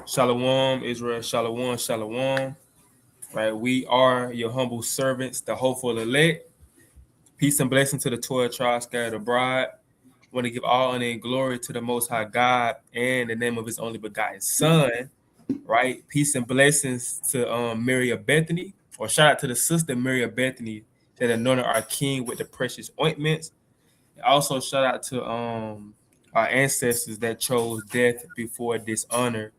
Shalom, Israel, shalom, shalom. Right, we are your humble servants, the hopeful elect. Peace and blessing to the 12 tribes scattered abroad. Want to give all honor and glory to the Most High God and the name of His only begotten Son. Right, peace and blessings to Mary of Bethany, or shout out to the sister Mary of Bethany that anointed our King with the precious ointments. Also, shout out to our ancestors that chose death before dishonor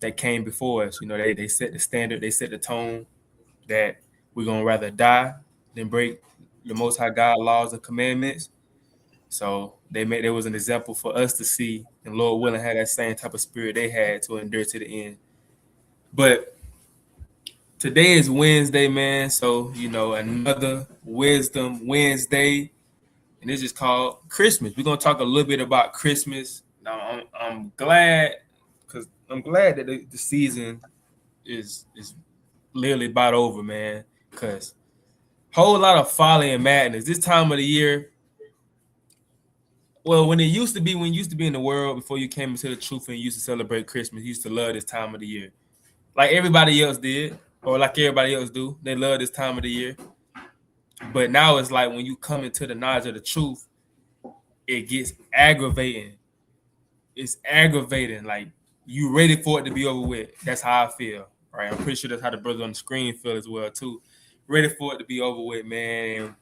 that came before us. You know, they set the standard, they set the tone that we're gonna rather die than break the Most High God laws and commandments. So there was an example for us to see, and Lord willing, had that same type of spirit they had to endure to the end. But today is Wednesday, man. So another Wisdom Wednesday, and this is called Christmas. We're gonna talk a little bit about Christmas. Now, I'm glad that the season is literally about over, man. Cause whole lot of folly and madness this time of the year. Well, when you used to be in the world before you came into the truth and you used to celebrate Christmas, you used to love this time of the year, like everybody else did, or like everybody else do. They love this time of the year. But now it's like when you come into the knowledge of the truth, it gets aggravating. It's aggravating. Like you ready for it to be over with. That's how I feel. Right. I'm pretty sure that's how the brothers on the screen feel as well too. Ready for it to be over with, man. And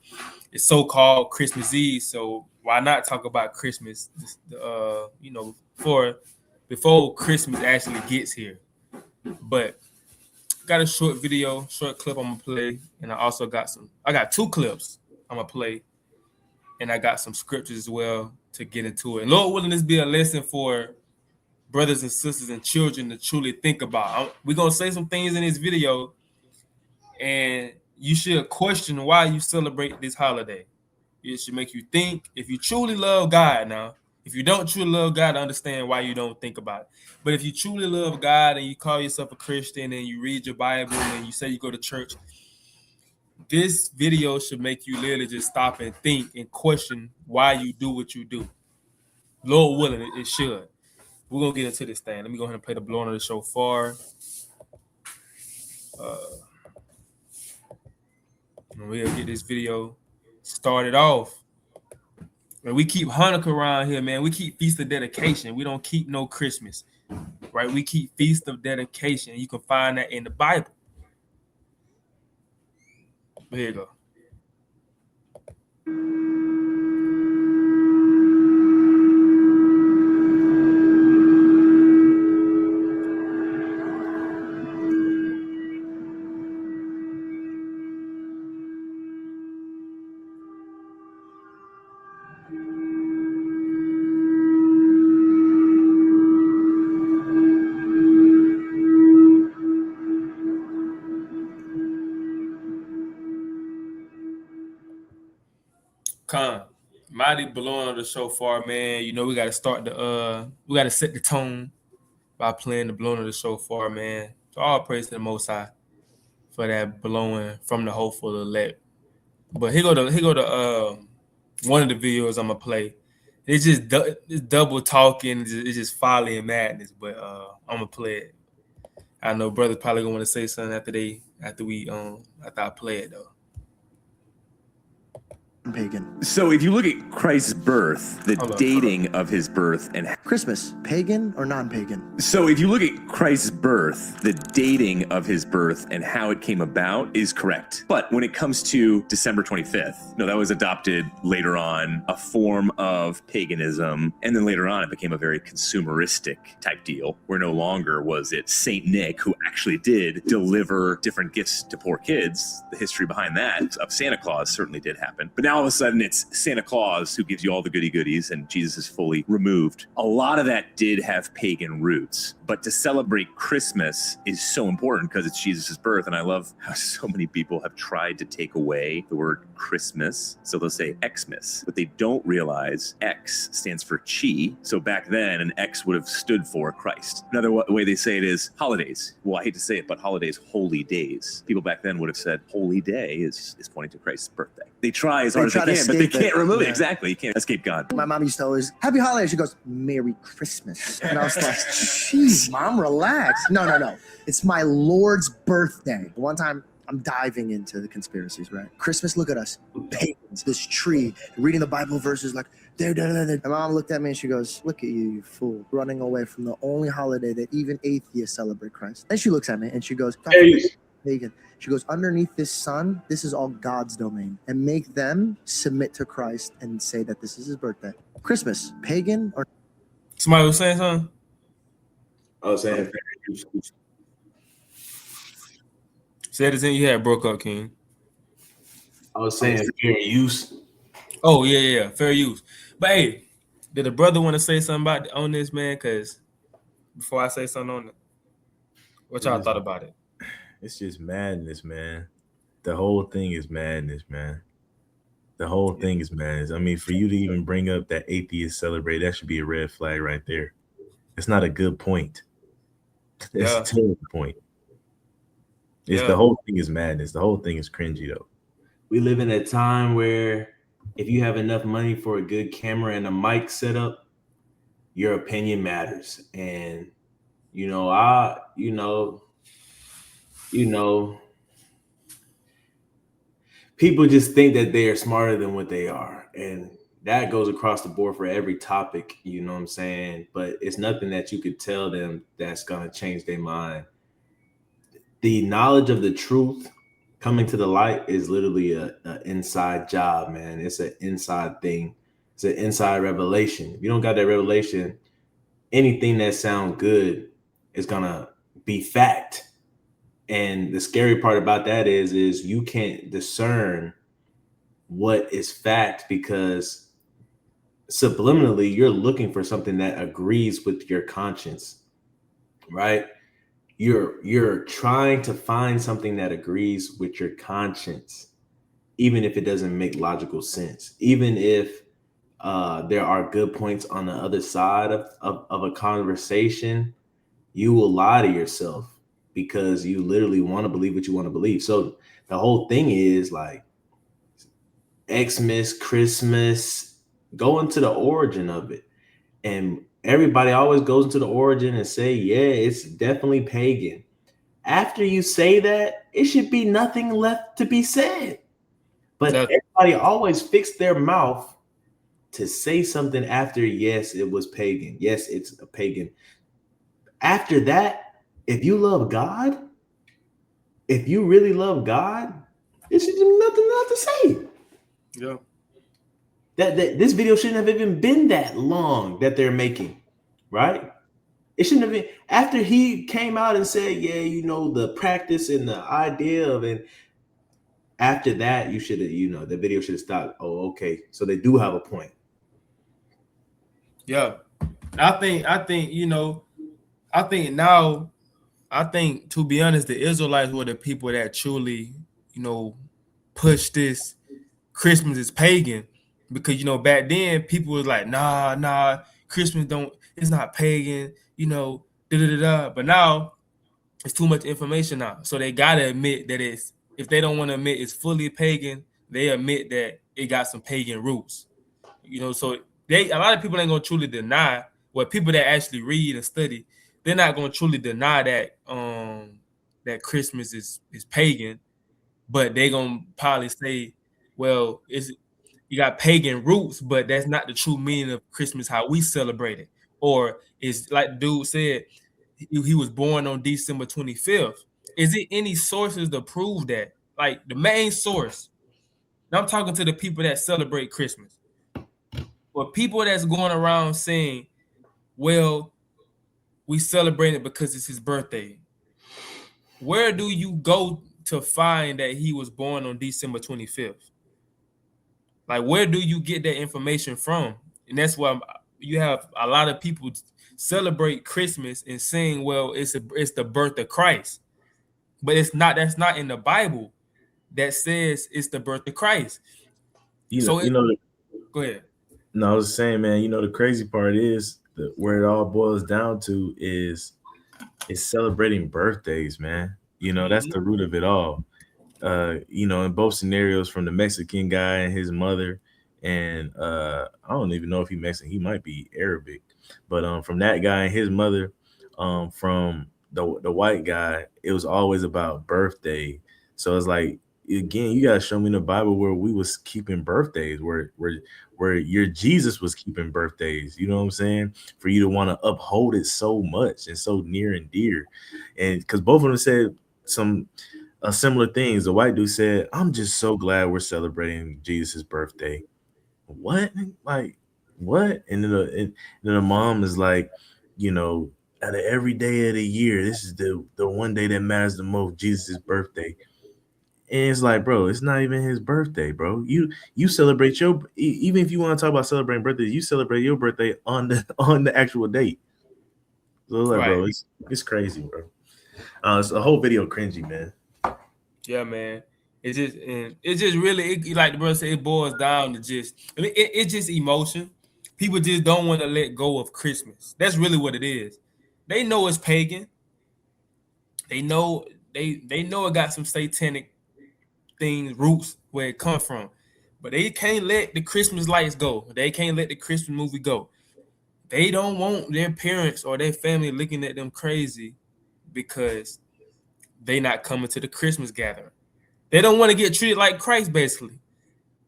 it's so-called Christmas Eve, so why not talk about Christmas? Before Christmas actually gets here. But got a short clip I'm gonna play, and I got two clips I'm gonna play, and I got some scriptures as well to get into it. And Lord willing, this be a lesson for brothers and sisters and children to truly think about. We're gonna say some things in this video, and you should question why you celebrate this holiday. It should make you think. If you truly love God, now, if you don't truly love God, I understand why you don't think about it. But if you truly love God and you call yourself a Christian and you read your Bible and you say you go to church, this video should make you literally just stop and think and question why you do what you do. Lord willing, it should. We're gonna get into this thing. Let me go ahead and play the blowing of the shofar. We'll get this video started off. And we keep Hanukkah around here, man. We keep Feast of Dedication. We don't keep no Christmas, right? We keep Feast of Dedication. You can find that in the Bible. Here you go. Mighty blowing of the shofar, man. You know we gotta set the tone by playing the blowing of the shofar, man. So all praise to the Most High for that blowing from the hopeful elect. But here go the one of the videos I'm gonna play. It's just double talking. It's just folly and madness. But I'm gonna play it. I know brothers probably gonna want to say something after I play it though. Pagan. So if you look at Christ's birth, the dating of his birth and Christmas, pagan or non-pagan? So if you look at Christ's birth, the dating of his birth and how it came about is correct. But when it comes to December 25th, no, that was adopted later on, a form of paganism. And then later on, it became a very consumeristic type deal where no longer was it Saint Nick who actually did deliver different gifts to poor kids. The history behind that of Santa Claus certainly did happen. But now all of a sudden it's Santa Claus who gives you all the goody goodies and Jesus is fully removed. A lot of that did have pagan roots, but to celebrate Christmas is so important because it's Jesus's birth. And I love how so many people have tried to take away the word Christmas. So they'll say Xmas, but they don't realize X stands for chi. So back then an X would have stood for Christ. Another way they say it is holidays. Well, I hate to say it, but holidays, holy days. People back then would have said holy day is pointing to Christ's birthday. They try as hard as they can, but they can't remove it. Exactly. You can't escape God. My mom used to always, happy holidays. She goes, Merry Christmas. And I was like, Jesus. Mom, relax. No. It's my Lord's birthday. One time, I'm diving into the conspiracies, right? Christmas, look at us, pagans, this tree, reading the Bible verses like, and Mom looked at me and she goes, look at you, you fool, running away from the only holiday that even atheists celebrate Christ. And she looks at me and she goes, pagan. She goes, underneath this sun, this is all God's domain, and make them submit to Christ and say that this is his birthday. Christmas, pagan or... Somebody was saying something? I was saying, Say it again. You had broke up, King. fair use. Oh yeah, fair use. But hey, did the brother want to say something on this, man? Because before I say something on it, what y'all thought about it? It's just madness, man. The whole thing is madness, man. The whole thing is madness. I mean, for you to even bring up that atheists celebrate, that should be a red flag right there. It's not a good point. It's a terrible point. The whole thing is madness. The whole thing is cringy, though. We live in a time where if you have enough money for a good camera and a mic setup, your opinion matters. And people just think that they are smarter than what they are. And that goes across the board for every topic, you know what I'm saying? But it's nothing that you could tell them that's going to change their mind. The knowledge of the truth coming to the light is literally an inside job, man. It's an inside thing. It's an inside revelation. If you don't got that revelation, anything that sounds good is going to be fact. And the scary part about that is you can't discern what is fact because subliminally you're looking for something that agrees with your conscience, right? You're trying to find something that agrees with your conscience, even if it doesn't make logical sense, even if there are good points on the other side of a conversation, you will lie to yourself because you literally want to believe what you want to believe. So the whole thing is like Xmas, Christmas, go into the origin of it. And everybody always goes into the origin and say, yeah, it's definitely pagan. After you say that, it should be nothing left to be said. But everybody always fixed their mouth to say something after, yes, it was pagan. Yes, it's a pagan. After that, if you love God, if you really love God, it should be nothing left to say. Yeah. That this video shouldn't have even been that long that they're making, right? It shouldn't have been. After he came out and said, yeah, the practice and the idea of it, after that, you should have, the video should have stopped. Oh, okay. So they do have a point. Yeah. I think to be honest, the Israelites were the people that truly, pushed this Christmas is pagan. Because back then people was like, nah, Christmas it's not pagan, But now it's too much information now. So they gotta admit that if they don't want to admit it's fully pagan, they admit that it got some pagan roots. So a lot of people ain't gonna truly deny, people that actually read and study, they're not gonna truly deny that that Christmas is pagan, but they gonna probably say, well, you got pagan roots, but that's not the true meaning of Christmas, how we celebrate it. Or it's like the dude said, he was born on December 25th. Is it any sources to prove that? Like the main source. Now I'm talking to the people that celebrate Christmas. Or people that's going around saying, well, we celebrate it because it's his birthday. Where do you go to find that he was born on December 25th? Like, where do you get that information from? And that's why you have a lot of people celebrate Christmas and saying, well, it's the birth of Christ. But that's not in the Bible that says it's the birth of Christ. Go ahead. No, I was saying, man, the crazy part is that where it all boils down to is celebrating birthdays, man. That's the root of it all. In both scenarios, from the Mexican guy and his mother, and I don't even know if he's Mexican, he might be Arabic, but from that guy and his mother, from the white guy, it was always about birthday. So it's like, again, you gotta show me in the Bible where we was keeping birthdays, where your Jesus was keeping birthdays. You know what I'm saying? For you to want to uphold it so much and so near and dear, and because both of them said some similar things. The white dude said, "I'm just so glad we're celebrating Jesus' birthday." What? Like what? And then the mom is like, you know, out of every day of the year, this is the one day that matters the most, Jesus' birthday. And it's like, bro, it's not even his birthday, bro. You celebrate your even if you want to talk about celebrating birthdays, you celebrate your birthday on the actual date. So it's like, bro, Right. it's crazy, bro. It's a whole video cringy, man. Yeah, man. It's just really like the brother said, it boils down to just it's just emotion. People just don't want to let go of Christmas. That's really what it is. They know it's pagan. They know they know it got some satanic things, roots where it come from. But they can't let the Christmas lights go. They can't let the Christmas movie go. They don't want their parents or their family looking at them crazy because they not coming to the Christmas gathering. They don't want to get treated like Christ, basically.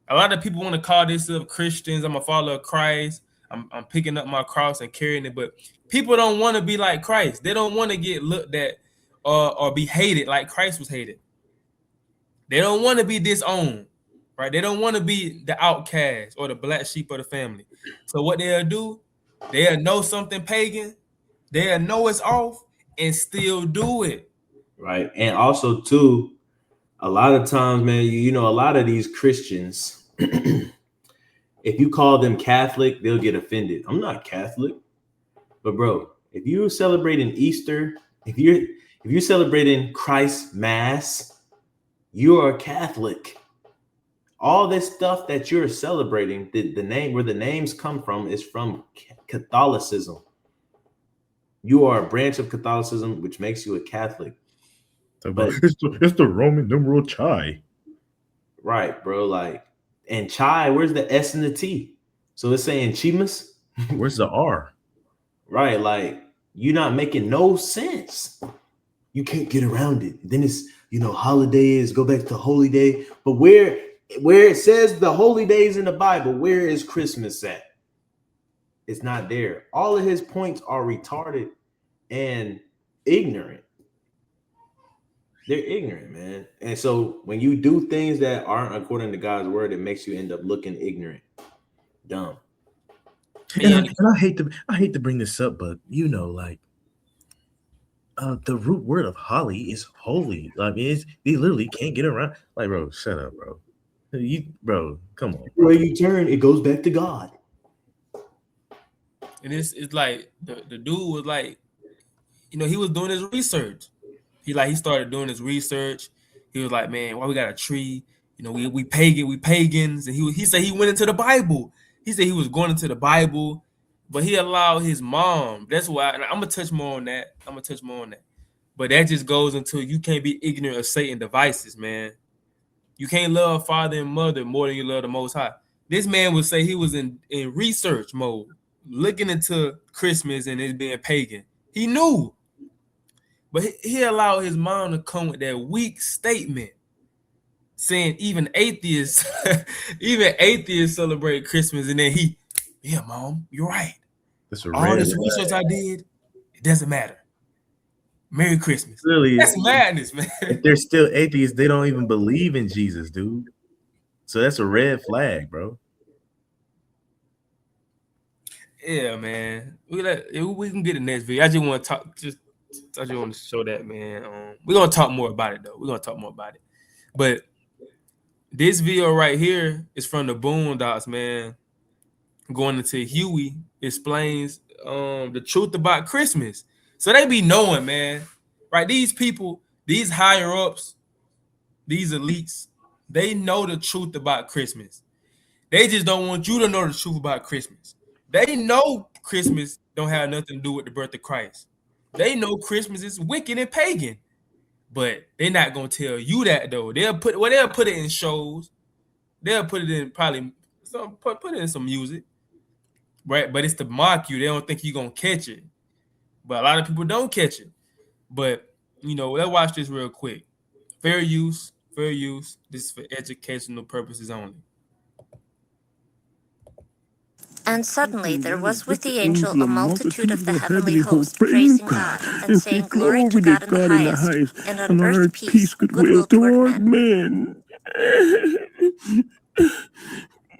A lot of people want to call themselves Christians. I'm a follower of Christ. I'm picking up my cross and carrying it. But people don't want to be like Christ. They don't want to get looked at or be hated like Christ was hated. They don't want to be disowned, right? They don't want to be the outcast or the black sheep of the family. So what they'll do, they'll know something pagan, they'll know it's off, and still do it. Right. And also too, a lot of times, man, you know, a lot of these Christians, if you call them Catholic, they'll get offended. I'm not Catholic. But bro, if you're celebrating Easter, if you're celebrating Christ's Mass, you're a Catholic. All this stuff that you're celebrating, the name where the names come from is from Catholicism. You are a branch of Catholicism, which makes you a Catholic. But it's the Roman numeral chi. Right, bro. Like, and chai, where's the S and the T? So it's saying chimas? Where's the R? Right, like you're not making no sense. You can't get around it. Then it's, you know, holidays, go back to holy day. But where it says the holy days in the Bible, where is Christmas at? It's not there. All of his points are retarded and ignorant. They're ignorant, man. And so when you do things that aren't according to God's word, it makes you end up looking ignorant, dumb. And I hate to bring this up, but you know, like the root word of holly is holy. Like they literally can't get around. Like, bro, shut up, bro. Bro, come on. Where you turn, it goes back to God. And it's like the dude was like, you know, he was doing his research. He started doing his research. He was like, man, why we got a tree? You know, we pagans. And he said he went into the Bible. He said he was going into the Bible, but he allowed his mom. That's why, and I'm gonna touch more on that. But that just goes into you can't be ignorant of Satan's devices, man. You can't love father and mother more than you love the Most High. This man would say he was in research mode, looking into Christmas and it being pagan. He knew. But he allowed his mom to come with that weak statement saying even atheists celebrate Christmas. And then yeah, mom, you're right. All this research I did, it doesn't matter. Merry Christmas. Really, that's madness, man. If they're still atheists, they don't even believe in Jesus, dude. So that's a red flag, bro. Yeah, man. We can get the next video. I just want to talk. I just want to show that, man. We're gonna talk more about it, though. But this video right here is from the Boondocks, man. Going into Huey explains the truth about Christmas. So they be knowing, man. Right? These people, these higher ups, these elites, they know the truth about Christmas. They just don't want you to know the truth about Christmas. They know Christmas don't have nothing to do with the birth of Christ. They know Christmas is wicked and pagan, but they're not gonna tell you that though. They'll put it in shows. They'll put it in probably put it in some music, right? But it's to mock you. They don't think you're gonna catch it. but a lot of people don't catch it. But let's watch this real quick. Fair use. This is for educational purposes only. And suddenly there was with the angel a multitude of the heavenly host, praising God, and saying, Glory to God in the highest, and on earth peace, goodwill toward men.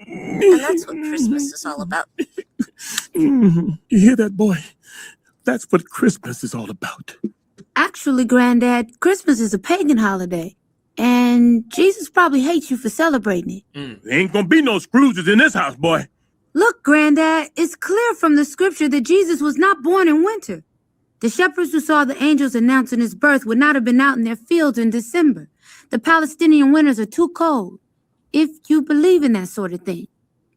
And that's what Christmas is all about. You hear that, boy? That's what Christmas is all about. Actually, Granddad, Christmas is a pagan holiday. And Jesus probably hates you for celebrating it. There ain't gonna be no Scrooges in this house, boy. Look, Granddad, it's clear from the scripture that Jesus was not born in winter. The shepherds who saw the angels announcing his birth would not have been out in their fields in December. The Palestinian winters are too cold, if you believe in that sort of thing.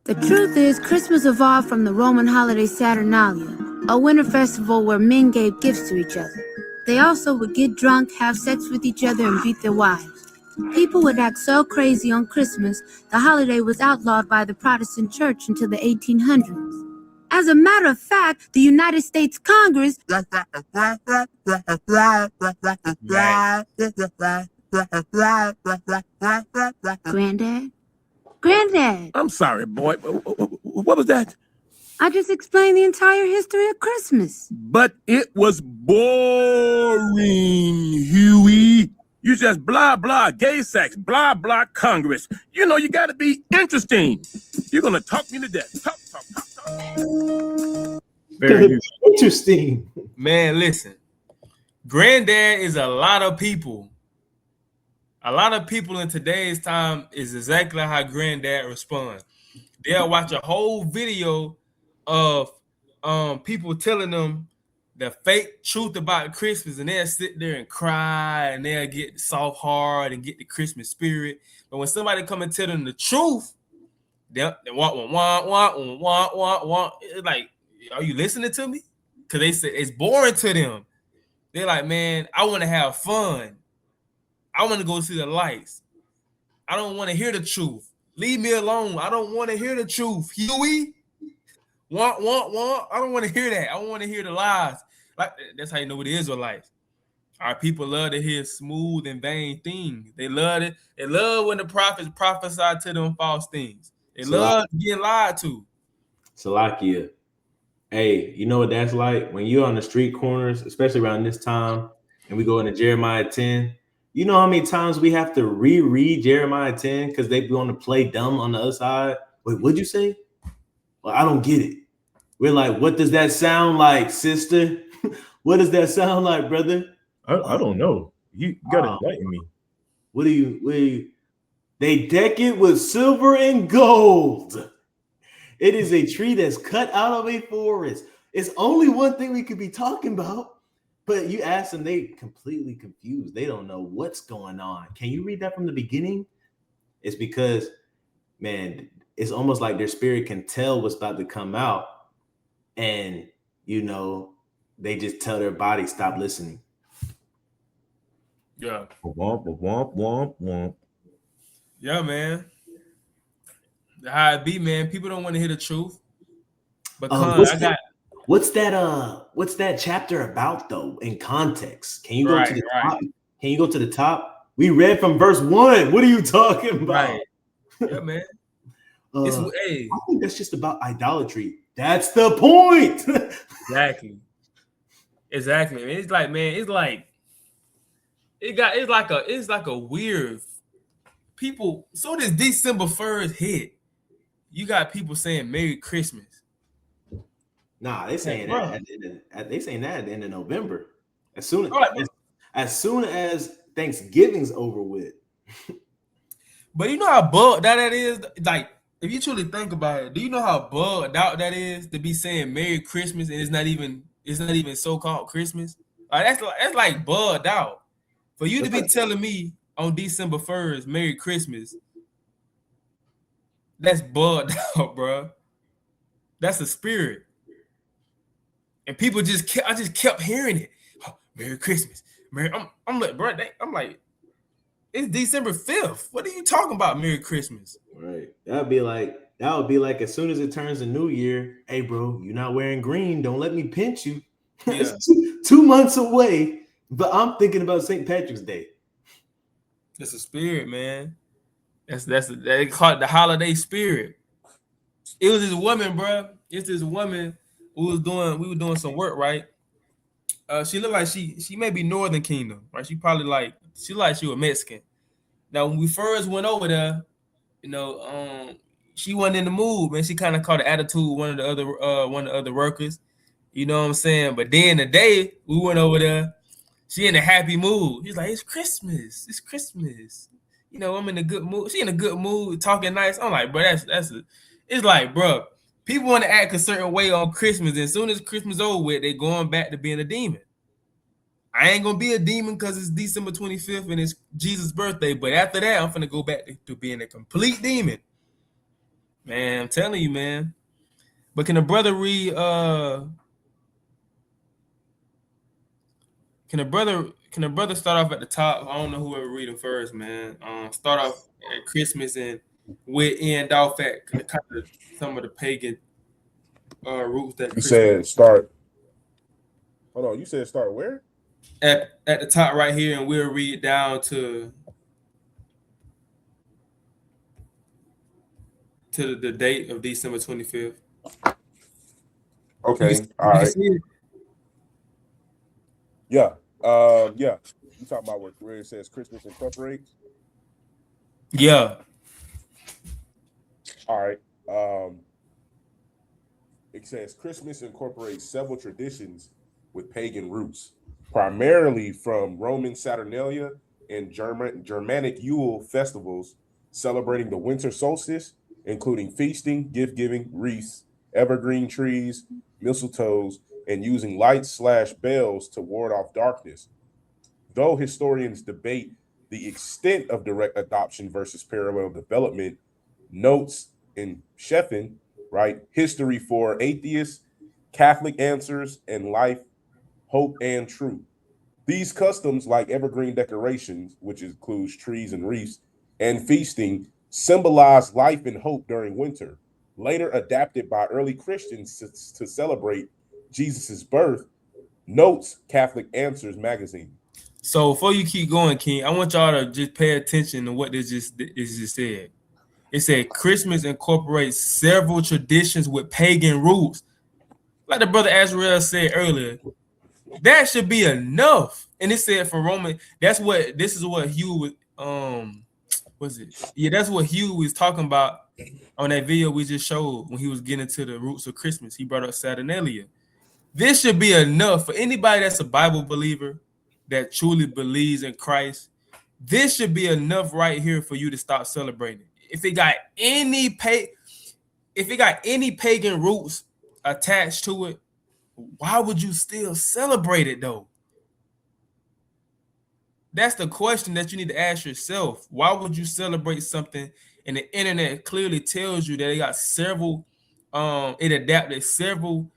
The truth is, Christmas evolved from the Roman holiday Saturnalia, a winter festival where men gave gifts to each other. They also would get drunk, have sex with each other, and beat their wives. People would act so crazy on Christmas, the holiday was outlawed by the Protestant Church until the 1800s. As a matter of fact, the United States Congress... Granddad? I'm sorry, boy. What was that? I just explained the entire history of Christmas. But it was boring, Huey. You just blah, blah, gay sex, blah, blah, Congress. You gotta be interesting. You're gonna talk me to death. Talk. Very interesting. Man, listen. Granddad is a lot of people. A lot of people in today's time is exactly how Granddad responds. They'll watch a whole video of people telling them the fake truth about Christmas, and they'll sit there and cry, and they'll get soft heart and get the Christmas spirit. But when somebody come and tell them the truth, they want. It's like, are you listening to me? Because they say it's boring to them. They're like, man, I want to have fun. I want to go see the lights. I don't want to hear the truth. Leave me alone. I don't want to hear the truth. Huey, want. I don't want to hear that. I want to hear the lies. Like, that's how you know what the Israelites. Our people love to hear smooth and vain things. They love it. They love when the prophets prophesy to them false things. They love getting lied to. Salakia. Hey, you know what that's like? When you're on the street corners, especially around this time, and we go into Jeremiah 10, you know how many times we have to reread Jeremiah 10 because they want to play dumb on the other side? Wait, what'd you say? Well, I don't get it. We're like, what does that sound like, sister? What does that sound like, brother? I don't know. You gotta enlighten me. What do you? They deck it with silver and gold. It is a tree that's cut out of a forest. It's only one thing we could be talking about. But you ask them, they completely confused. They don't know what's going on. Can you read that from the beginning? It's because, man, it's almost like their spirit can tell what's about to come out. And, they just tell their body, stop listening. Yeah. Womp. Yeah, man. How it be, man. People don't want to hear the truth. But what's that chapter about though in context? Can you go to the top? Can you go to the top? We read from verse 1. What are you talking about? Right. Yeah, man. I think that's just about idolatry. That's the point. Exactly. It's like, man, it's like a weird people. So this December 1st hit. You got people saying Merry Christmas. Nah, they saying that at the end of November. As soon as Thanksgiving's over with. But you know how bugged that is? Like, if you truly think about it, do you know how bugged out that is to be saying Merry Christmas and it's not even so-called Christmas? Like, that's like bugged out. For you to be telling me on December 1st, Merry Christmas, that's bugged out, bro. That's the spirit. And people I just kept hearing it. Oh, Merry Christmas. I'm like, bro, it's December 5th. What are you talking about, Merry Christmas? Right. That would be like as soon as it turns a new year, hey bro, you're not wearing green. Don't let me pinch you. Yeah. 2 months away, but I'm thinking about St. Patrick's Day. It's a spirit, man. They call it the holiday spirit. It was this woman, bro. It's this woman who was doing. We were doing some work, right? She looked like she may be Northern Kingdom, right? She probably she was Mexican. Now when we first went over there, she wasn't in the mood, man. She kind of caught an attitude with one of the other workers. You know what I'm saying? But then the day we went over there, she in a happy mood. He's like, it's Christmas. It's Christmas. I'm in a good mood. She in a good mood, talking nice. I'm like, bro, it's like, bro, people want to act a certain way on Christmas. And as soon as Christmas over with, they going back to being a demon. I ain't gonna be a demon because it's December 25th and it's Jesus' birthday. But after that, I'm finna go back to being a complete demon. Man, I'm telling you, man. But can a brother read Can a brother start off at the top? I don't know whoever read them first, man. Start off at Christmas and we'll end off at kind of some of the pagan roots that You Christmas. said start. Hold on. You said start where? At the top right here, and we'll read down to the date of December 25th. Okay. All right. Yeah. Yeah. You talking about where it says Christmas Incorporates? Yeah. All right. It says Christmas incorporates several traditions with pagan roots, primarily from Roman Saturnalia and Germanic Yule festivals celebrating the winter solstice, including feasting, gift-giving, wreaths, evergreen trees, mistletoes, and using lights/bells to ward off darkness. Though historians debate the extent of direct adoption versus parallel development, notes in Sheffin, right, History for Atheists, Catholic Answers, and Life, Hope, and Truth. These customs, like evergreen decorations, which includes trees and wreaths, and feasting, symbolize life and hope during winter, later adapted by early Christians to celebrate Jesus' birth, notes Catholic Answers magazine. So before you keep going, King, I want y'all to just pay attention to what this just said. It said Christmas incorporates several traditions with pagan roots. Like the brother Azrael said earlier, that should be enough. And it said for Roman, this is what Hugh was it? Yeah, that's what Hugh was talking about on that video we just showed when he was getting to the roots of Christmas. He brought up Saturnalia. This should be enough for anybody that's a Bible believer that truly believes in Christ. This should be enough right here for you to stop celebrating. If it got any pagan roots attached to it, why would you still celebrate it though? That's the question that you need to ask yourself. Why would you celebrate something? And the internet clearly tells you that it got several, it adapted several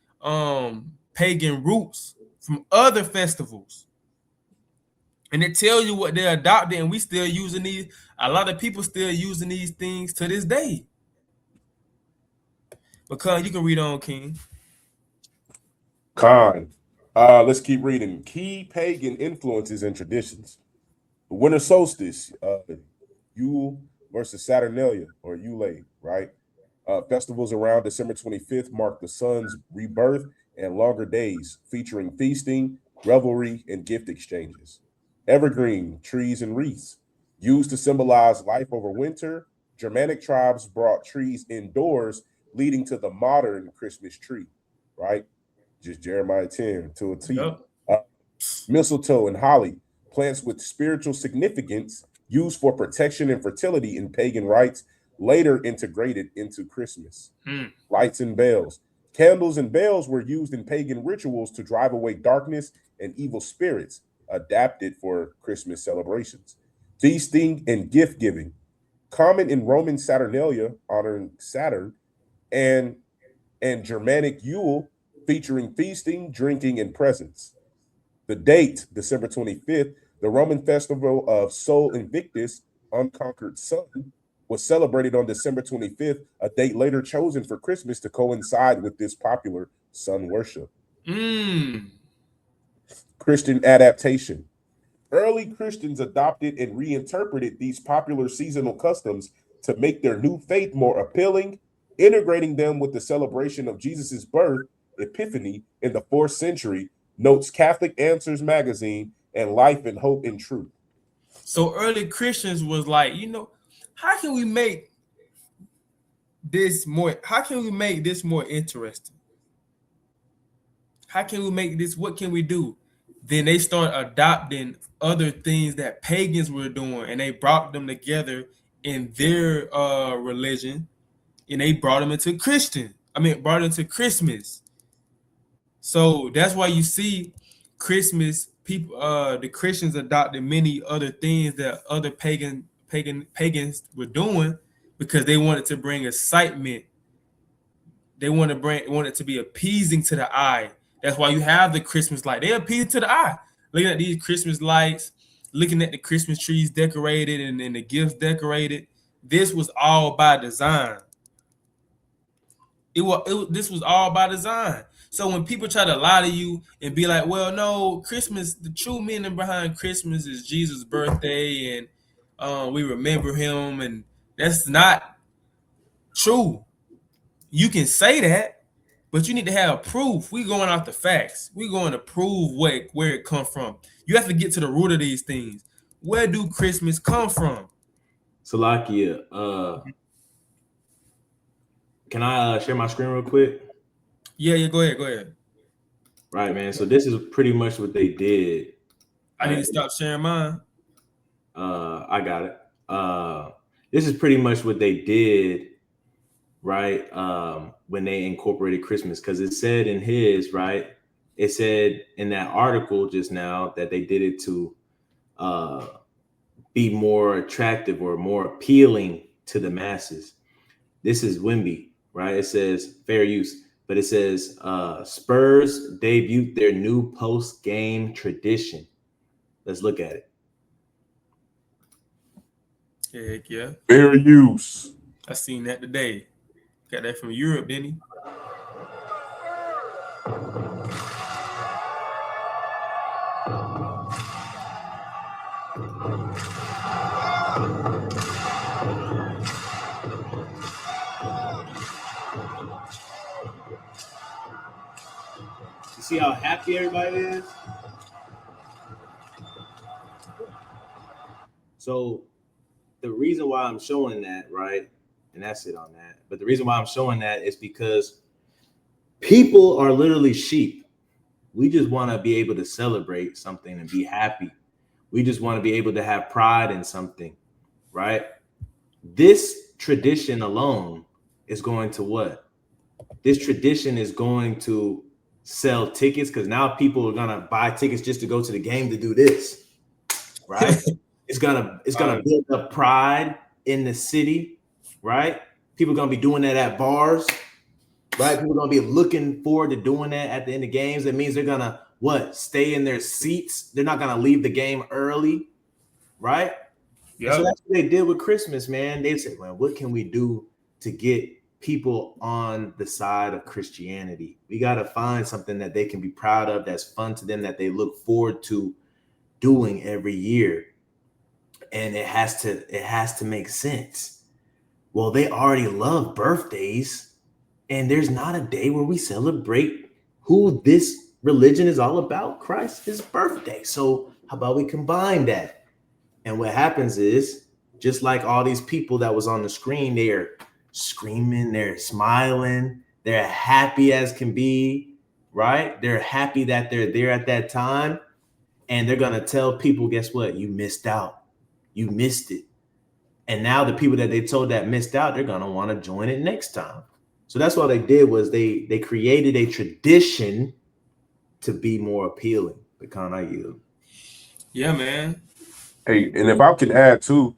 pagan roots from other festivals. And it tells you what they adopted, and we still using these. A lot of people still using these things to this day. Because you can read on, King. Khan. Let's keep reading. Key pagan influences and traditions. The winter solstice, Yule versus Saturnalia or Yule, right? Festivals around December 25th mark the sun's rebirth and longer days, featuring feasting, revelry, and gift exchanges. Evergreen, trees, and wreaths, used to symbolize life over winter. Germanic tribes brought trees indoors, leading to the modern Christmas tree, right? Just Jeremiah 10 to a T. Yep. Mistletoe and holly, plants with spiritual significance used for protection and fertility in pagan rites, later integrated into Christmas. Lights and bells. Candles and bells were used in pagan rituals to drive away darkness and evil spirits, adapted for Christmas celebrations. Feasting and gift giving, common in Roman Saturnalia, honoring Saturn, and Germanic Yule, featuring feasting, drinking, and presents. The date, December 25th, the Roman festival of Sol Invictus, unconquered sun, was celebrated on December 25th, a date later chosen for Christmas to coincide with this popular sun worship. Christian adaptation. Early Christians adopted and reinterpreted these popular seasonal customs to make their new faith more appealing, integrating them with the celebration of Jesus' birth, Epiphany, in the 4th century, notes Catholic Answers magazine and Life and Hope and Truth. So early Christians was like, how can we make this more interesting? How can we make this? What can we do? Then they start adopting other things that pagans were doing, and they brought them together in their religion, and they brought them into brought into Christmas. So that's why you see Christmas people, the Christians adopted many other things that other pagans were doing, because they wanted to bring excitement. They want it to be appeasing to the eye. That's why you have the Christmas light. They appeal to the eye. Looking at these Christmas lights, looking at the Christmas trees decorated and the gifts decorated. This was all by design. This was all by design. So when people try to lie to you and be like, well, no, Christmas, the true meaning behind Christmas is Jesus' birthday and we remember him, and that's not true. You can say that, but you need to have proof. We're going off the facts. We're going to prove where it comes from. You have to get to the root of these things. Where do Christmas come from? Salakia, can I share my screen real quick? Yeah, go ahead. Right, man. So this is pretty much what they did. I need to stop sharing mine. I got it. This is pretty much what they did, right? When they incorporated Christmas, because it said in his, right? It said in that article just now that they did it to be more attractive or more appealing to the masses. This is Wimby, right? It says fair use, but it says Spurs debuted their new post-game tradition. Let's look at it. Heck yeah. Fair use. I seen that today. Got that from Europe, didn't he? You see how happy everybody is? So the reason why I'm showing that, right? And that's it on that. But the reason why I'm showing that is because people are literally sheep. We just want to be able to celebrate something and be happy. We just want to be able to have pride in something, right? This tradition alone is going to what? This tradition is going to sell tickets, because now people are going to buy tickets just to go to the game to do this, right? It's gonna build up pride in the city, right? People are gonna be doing that at bars, right? People are gonna be looking forward to doing that at the end of games. That means they're gonna stay in their seats. They're not gonna leave the game early, right? Yeah. So that's what they did with Christmas, man. They said, well, what can we do to get people on the side of Christianity? We gotta find something that they can be proud of, that's fun to them, that they look forward to doing every year. And it has to make sense. Well, they already love birthdays, and there's not a day where we celebrate who this religion is all about, Christ's birthday. So how about we combine that? And what happens is, just like all these people that was on the screen, they're screaming, they're smiling, they're happy as can be, right? They're happy that they're there at that time, and they're gonna tell people, guess what? You missed out. You missed it. And now the people that they told that missed out, they're going to want to join it next time. So that's what they did, was they created a tradition to be more appealing. Pecan, I yield. Yeah, man. Hey, and if I can add too,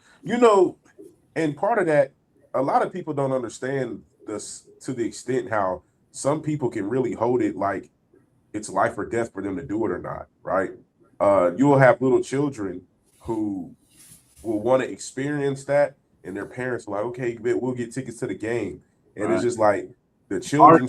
and part of that, a lot of people don't understand this to the extent how some people can really hold it like it's life or death for them to do it or not, right? You will have little children who will want to experience that, and their parents are like, okay, we'll get tickets to the game. And It's just like the children,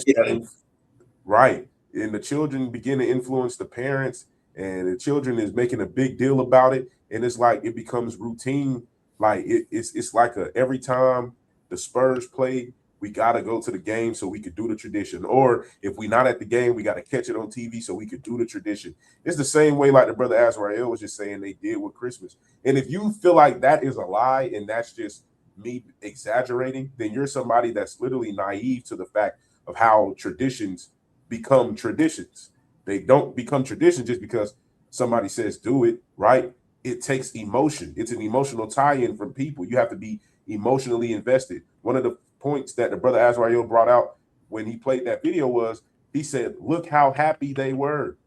right? And the children begin to influence the parents, and the children is making a big deal about it, and it's like it becomes routine. Like it's like every time the Spurs play, we got to go to the game so we could do the tradition. Or if we're not at the game, we got to catch it on TV so we could do the tradition. It's the same way like the brother Azrael was just saying they did with Christmas. And if you feel like that is a lie and that's just me exaggerating, then you're somebody that's literally naive to the fact of how traditions become traditions. They don't become traditions just because somebody says do it, right? It takes emotion. It's an emotional tie-in from people. You have to be emotionally invested. One of the points that the brother Azrael brought out when he played that video was he said, look how happy they were.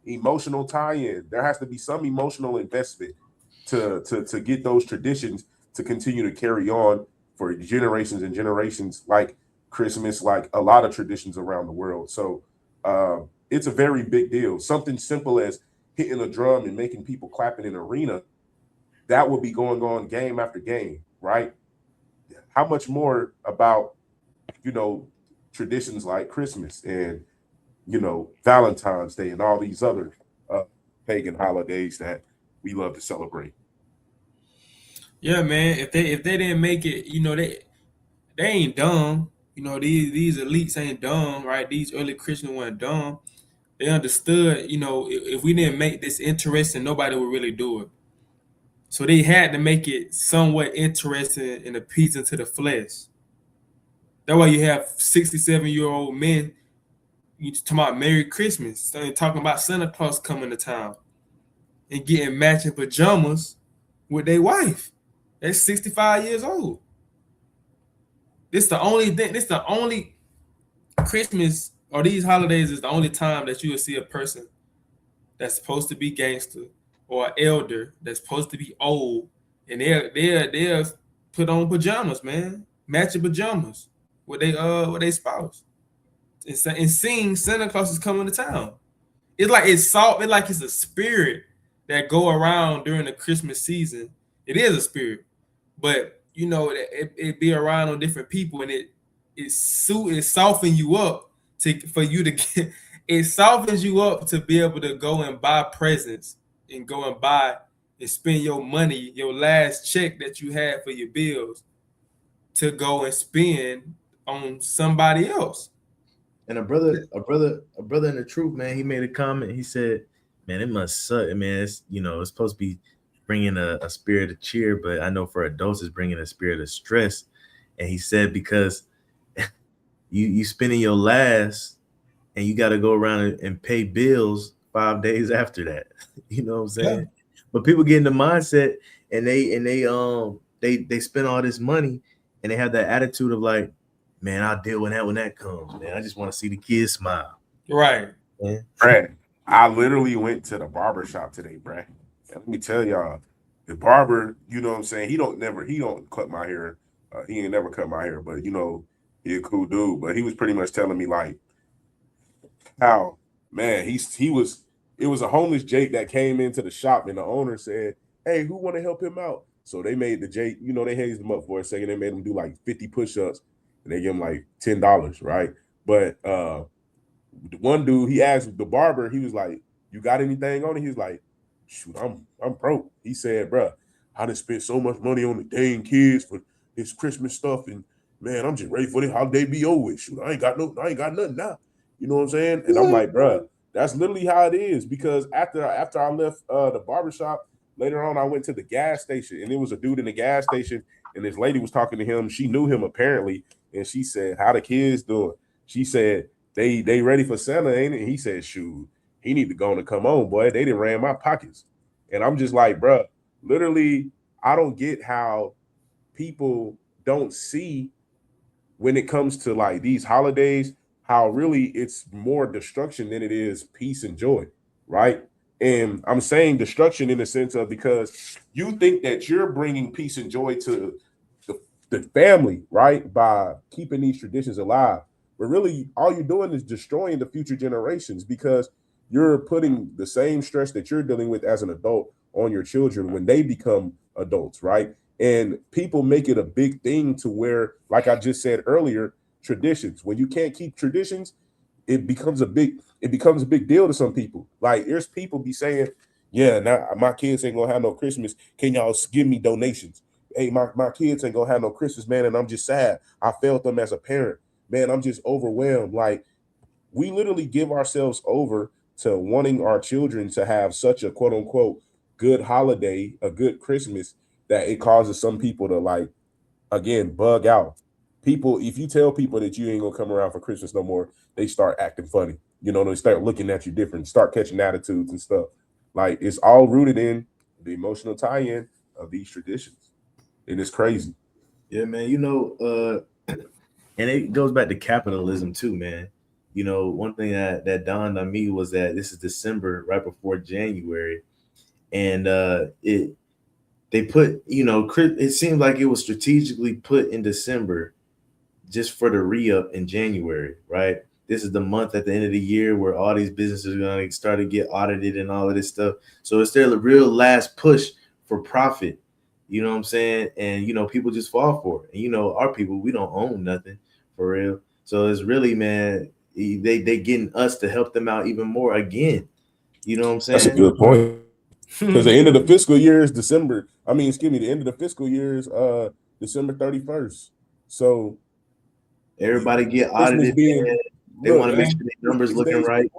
Emotional tie-in. There has to be some emotional investment to get those traditions to continue to carry on for generations and generations, like Christmas, like a lot of traditions around the world. So it's a very big deal. Something simple as hitting a drum and making people clap in an arena, that would be going on game after game, right? How much more about, traditions like Christmas and, Valentine's Day and all these other pagan holidays that we love to celebrate. Yeah, man. If they didn't make it, they ain't dumb. These elites ain't dumb, right? These early Christians weren't dumb. They understood, if we didn't make this interesting, nobody would really do it. So they had to make it somewhat interesting and appeasing to the flesh. That's why you have 67-year-old men talking about Merry Christmas, talking about Santa Claus coming to town and getting matching pajamas with their wife. They're 65 years old. This the only Christmas or these holidays is the only time that you will see a person that's supposed to be gangster or an elder that's supposed to be old, and they'll put on pajamas, man, matching pajamas with their spouse, and sing Santa Claus is coming to town. It's like it's a spirit that go around during the Christmas season. It is a spirit, but it be around on different people, and it softens you up it softens you up to be able to go and buy presents and go and buy and spend your money, your last check that you had for your bills, to go and spend on somebody else. And a brother in the truth, man, he made a comment. He said, man, it must suck. Man, it's supposed to be bringing a spirit of cheer, but I know for adults it's bringing a spirit of stress. And he said, because you spending your last and you got to go around and pay bills 5 days after that. You know what I'm saying? Yeah. But people get in the mindset and they spend all this money and they have that attitude of like, man, I'll deal with that when that comes, man. I just want to see the kids smile. Right. Yeah. Brad, I literally went to the barber shop today, Brad. Let me tell y'all, the barber, you know what I'm saying? He don't cut my hair. He ain't never cut my hair, but he a cool dude. But he was pretty much telling me like how, man, it was a homeless Jake that came into the shop, and the owner said, hey, who want to help him out? So they made the Jake, they hazed him up for a second. They made him do like 50 push-ups, and they give him like $10, right? But one dude, he asked the barber, he was like, you got anything on it? He was like, shoot, I'm broke. He said, bro, I done spent so much money on the dang kids for this Christmas stuff, and man, I'm just ready for the holiday to be over with. Shoot, I ain't got nothing now. You know what I'm saying? And I'm like, bro, that's literally how it is. Because after I left the barbershop, later on I went to the gas station, and there was a dude in the gas station, and this lady was talking to him. She knew him apparently, and she said, how the kids doing? She said, they ready for Santa, ain't it? And he said, shoot, he need to go and come on, boy. They done ran my pockets. And I'm just like, bro, literally, I don't get how people don't see when it comes to like these holidays, how really it's more destruction than it is peace and joy, right? And I'm saying destruction in the sense of because you think that you're bringing peace and joy to the family, right, by keeping these traditions alive. But really, all you're doing is destroying the future generations because you're putting the same stress that you're dealing with as an adult on your children when they become adults, right? And people make it a big thing to where, like I just said earlier, traditions. When you can't keep traditions, it becomes a big it becomes a big deal to some people. Like there's people be saying, yeah, now my kids ain't gonna have no Christmas. Can y'all give me donations? Hey, my kids ain't gonna have no Christmas, man, and I'm just sad. I failed them as a parent. Man, I'm just overwhelmed. Like, we literally give ourselves over to wanting our children to have such a quote unquote good holiday, a good Christmas, that it causes some people to, like, again, bug out. People, if you tell people that you ain't gonna come around for Christmas no more, they start acting funny. You know, they start looking at you different, start catching attitudes and stuff. Like, it's all rooted in the emotional tie-in of these traditions. And it's crazy. Yeah, man. You know, and it goes back to capitalism too, man. You know, one thing that dawned on me was that this is December, right before January, and they put, you know, it seemed like it was strategically put in December just for the re-up in January, right? This is the month at the end of the year where all these businesses are going to start to get audited and all of this stuff. So it's their real last push for profit. You know what I'm saying? And, you know, people just fall for it. And, you know, our people, we don't own nothing for real. So it's really, man, they getting us to help them out even more again. You know what I'm saying? That's a good point. Because the end of the fiscal year is December. I mean, excuse me, the end of the fiscal year is December 31st. So everybody get audited. They want to make sure the numbers looking right.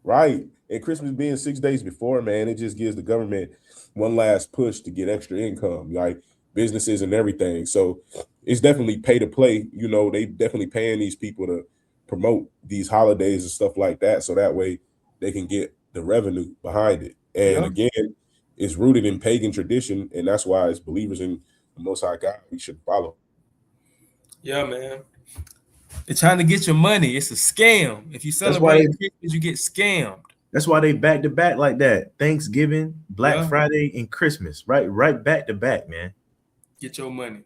Right. And Christmas being 6 days before, man, it just gives the government one last push to get extra income, like businesses and everything. So it's definitely pay to play. You know, they definitely paying these people to promote these holidays and stuff like that. So that way they can get the revenue behind it. And again, it's rooted in pagan tradition. And that's why, as believers in the Most High God, we should follow. Yeah, man. They're trying to get your money. It's a scam. If you celebrate Christmas, you get scammed. That's why they back to back like that. Thanksgiving, Black Friday, and Christmas. Right back to back, man. Get your money.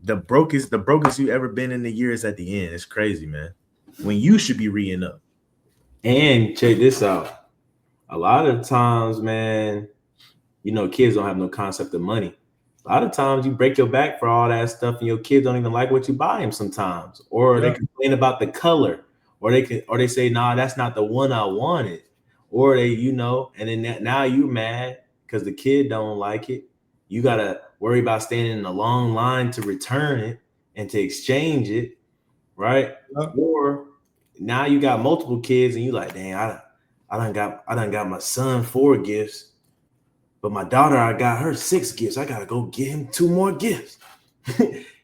The brokest you ever been in the year is at the end. It's crazy, man. When you should be re-ing up. And check this out. A lot of times, man, you know, kids don't have no concept of money. A lot of times you break your back for all that stuff and your kids don't even like what you buy them sometimes. Or they complain about the color. Or they say, nah, that's not the one I wanted. Or they, you know, and then now you mad because the kid don't like it. You got to worry about standing in a long line to return it and to exchange it, right? Or now you got multiple kids and you like, dang, I done got my son 4 gifts, but my daughter, I got her 6 gifts. I got to go get him 2 more gifts.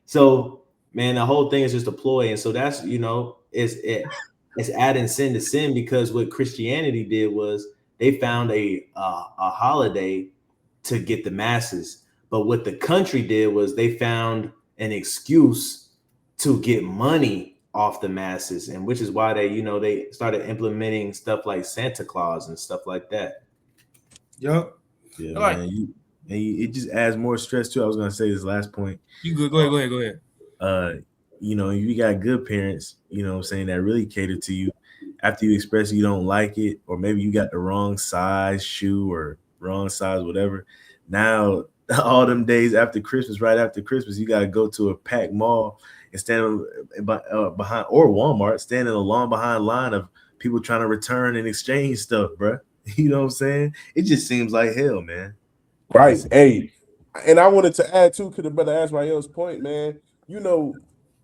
So, man, the whole thing is just a ploy. And so that's, you know, it's adding sin to sin, because what Christianity did was they found a holiday to get the masses. But what the country did was they found an excuse to get money off the masses, and which is why they started implementing stuff like Santa Claus and stuff like that. Yep. Yeah, man. It just adds more stress too. I was gonna say this last point. You go ahead. You know, you got good parents, you know what I'm saying, that really cater to you after you express you don't like it, or maybe you got the wrong size shoe or wrong size, whatever. Now, all them days after Christmas, right after Christmas, you got to go to a packed mall and stand behind, or Walmart, stand in a long behind line of people trying to return and exchange stuff, bro. You know what I'm saying? It just seems like hell, man. Right. Hey, and I wanted to add too, because the brother Azrael's point, man, you know,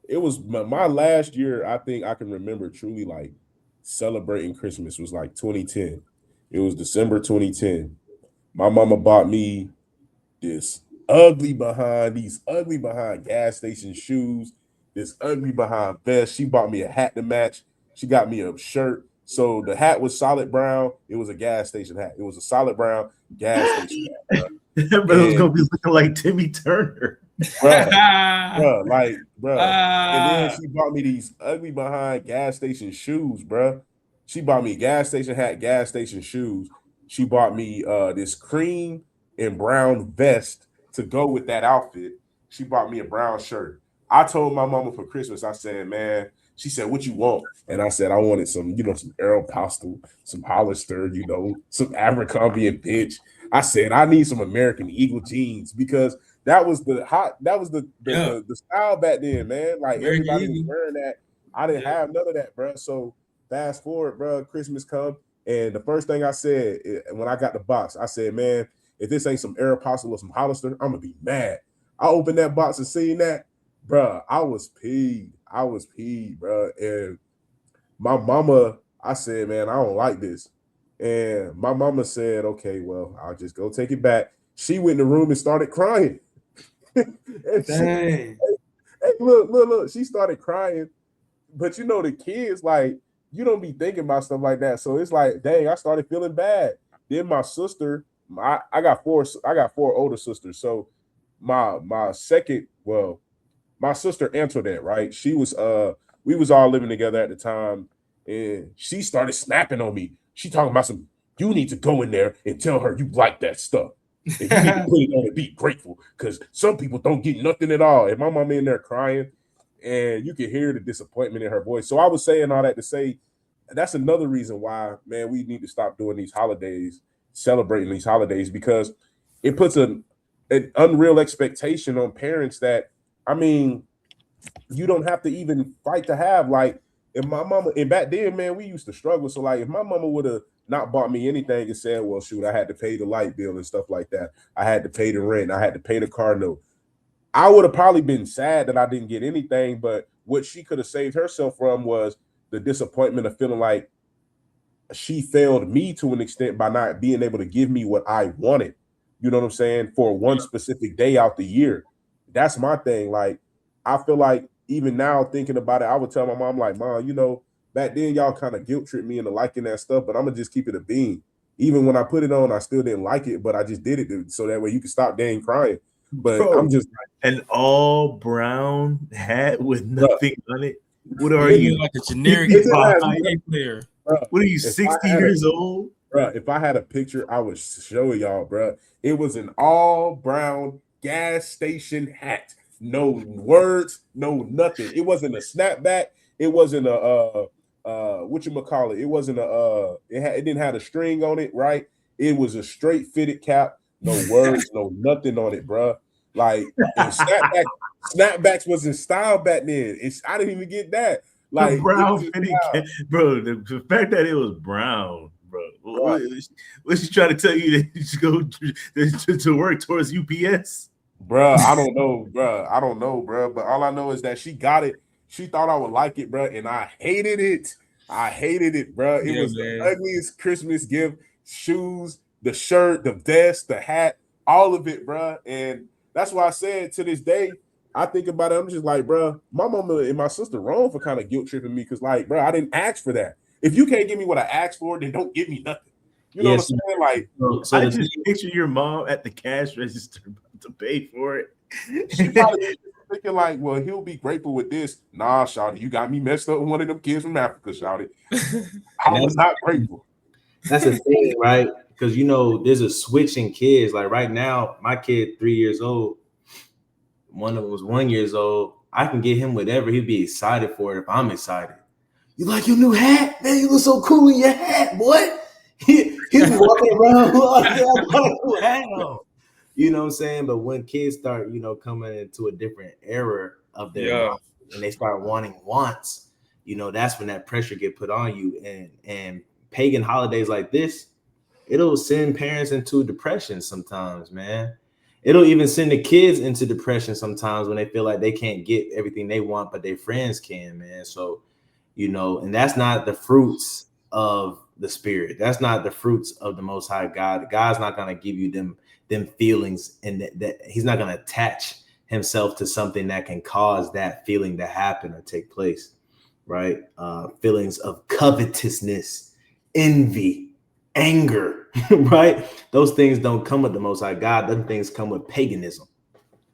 it was my last year, I think I can remember truly like celebrating Christmas was like 2010. It was December 2010. My mama bought me these ugly behind gas station shoes, this ugly behind vest. She bought me a hat to match. She got me a shirt. So the hat was solid brown. It was a gas station hat. It was a solid brown gas station hat. That brother was gonna be looking like Timmy Turner. Bruh. And then she bought me these ugly behind gas station shoes, bruh. She bought me a gas station hat, gas station shoes. She bought me this cream and brown vest to go with that outfit. She bought me a brown shirt. I told my mama for Christmas, I said, man, she said, what you want? And I said, I wanted some, some Aeropostale, some Hollister, some Abercrombie and Fitch. I said, I need some American Eagle jeans, because that was the style back then, man. Like everybody was wearing that. I didn't have none of that, bro. So fast forward, bro, Christmas come, and the first thing I said when I got the box, I said, man, if this ain't some Aeropostale or some Hollister, I'm gonna be mad. I opened that box and seen that, bro. I was peed, bro. And my mama, I said, man, I don't like this. And my mama said, okay, well, I'll just go take it back. She went in the room and started crying. And Dang. hey, look, she started crying. But you know, the kids, like, you don't be thinking about stuff like that. So it's like, dang, I started feeling bad. Then my sister, I got four older sisters. So my second, well, my sister Antoinette, right? She was we was all living together at the time, and she started snapping on me. She talking about you need to go in there and tell her you like that stuff. And you need to put it on and be grateful, because some people don't get nothing at all. And my mom in there crying, and you can hear the disappointment in her voice. So I was saying all that to say that's another reason why, man, we need to stop doing these holidays, celebrating these holidays, because it puts an unreal expectation on parents that, I mean, you don't have to even fight to have. Like, if my mama, and back then, man, we used to struggle. So like, if my mama would have not bought me anything and said, well, shoot, I had to pay the light bill and stuff like that, I had to pay the rent, I had to pay the car note, I would have probably been sad that I didn't get anything. But what she could have saved herself from was the disappointment of feeling like she failed me to an extent by not being able to give me what I wanted. You know what I'm saying? For one specific day out the year. That's my thing. Like, I feel like even now thinking about it, I would tell my mom, like, Mom, you know, back then y'all kind of guilt tripped me into liking that stuff, but I'm gonna just keep it a bean. Even when I put it on, I still didn't like it, but I just did it so that way you can stop dang crying. But bro, I'm just an all brown hat with nothing on it. What are you, like a generic player? What are you, 60 years old? Bro, if I had a picture, I would show y'all, bro. It was an all brown gas station hat. No words, no nothing. It wasn't a snapback. It wasn't a whatchamacallit. It wasn't a it didn't have a string on it, right? It was a straight fitted cap, no words, no nothing on it, bro. Like, snapbacks was in style back then. I didn't even get that. Like, the brown fitted cap, bro. The fact that it was brown, bro. Was she trying to tell you that you should go to work towards UPS? Bro, I don't know, bro. But all I know is that she got it. She thought I would like it, bro, and I hated it. Bro. It was the ugliest Christmas gift. Shoes, the shirt, the vest, the hat, all of it, bro. And that's why I said, to this day, I think about it, I'm just like, bro, my mama and my sister wrong for kind of guilt tripping me, because, like, bro, I didn't ask for that. If you can't give me what I asked for, then don't give me nothing. You know what I'm saying? Like, so I just picture your mom at the cash register to pay for it. She probably thinking like, well, he'll be grateful with this. Nah, shawty, you got me messed up with one of them kids from Africa, shawty. I was not grateful. That's the thing, right? Because, you know, there's a switch in kids. Like right now, my kid, 3 years old, one of them was 1 year old. I can get him whatever. He'd be excited for it if I'm excited. You like your new hat? Man, you look so cool in your hat, boy. He's walking around like, yeah, I got a cool hat on. You know what I'm saying? But when kids start, you know, coming into a different era of their life, and they start wanting wants, you know, that's when that pressure get put on you. And pagan holidays like this, it'll send parents into depression sometimes, man. It'll even send the kids into depression sometimes when they feel like they can't get everything they want, but their friends can, man. So, you know, and that's not the fruits of the Spirit. That's not the fruits of the Most High God. God's not going to give you them feelings, and that he's not going to attach himself to something that can cause that feeling to happen or take place, right? Feelings of covetousness, envy, anger, right? Those things don't come with the Most High God. Those things come with paganism.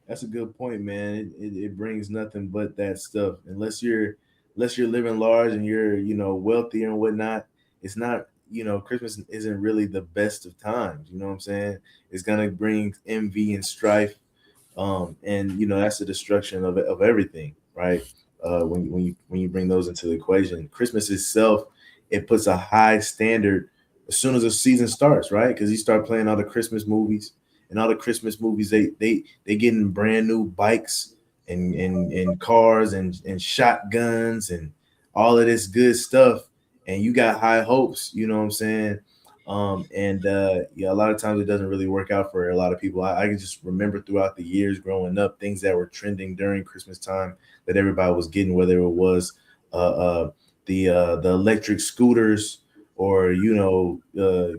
That's a good point, man. It brings nothing but that stuff. Unless you're living large and you're, you know, wealthy and whatnot, it's not, you know, Christmas isn't really the best of times. You know what I'm saying? It's gonna bring envy and strife, and you know that's the destruction of everything, right? When you bring those into the equation, Christmas itself, it puts a high standard as soon as the season starts, right? Because you start playing all the Christmas movies, and all the Christmas movies they getting brand new bikes and cars and shotguns and all of this good stuff. and you got high hopes, you know what I'm saying? Yeah, a lot of times it doesn't really work out for a lot of people. I can just remember throughout the years growing up, things that were trending during Christmas time that everybody was getting, whether it was the electric scooters or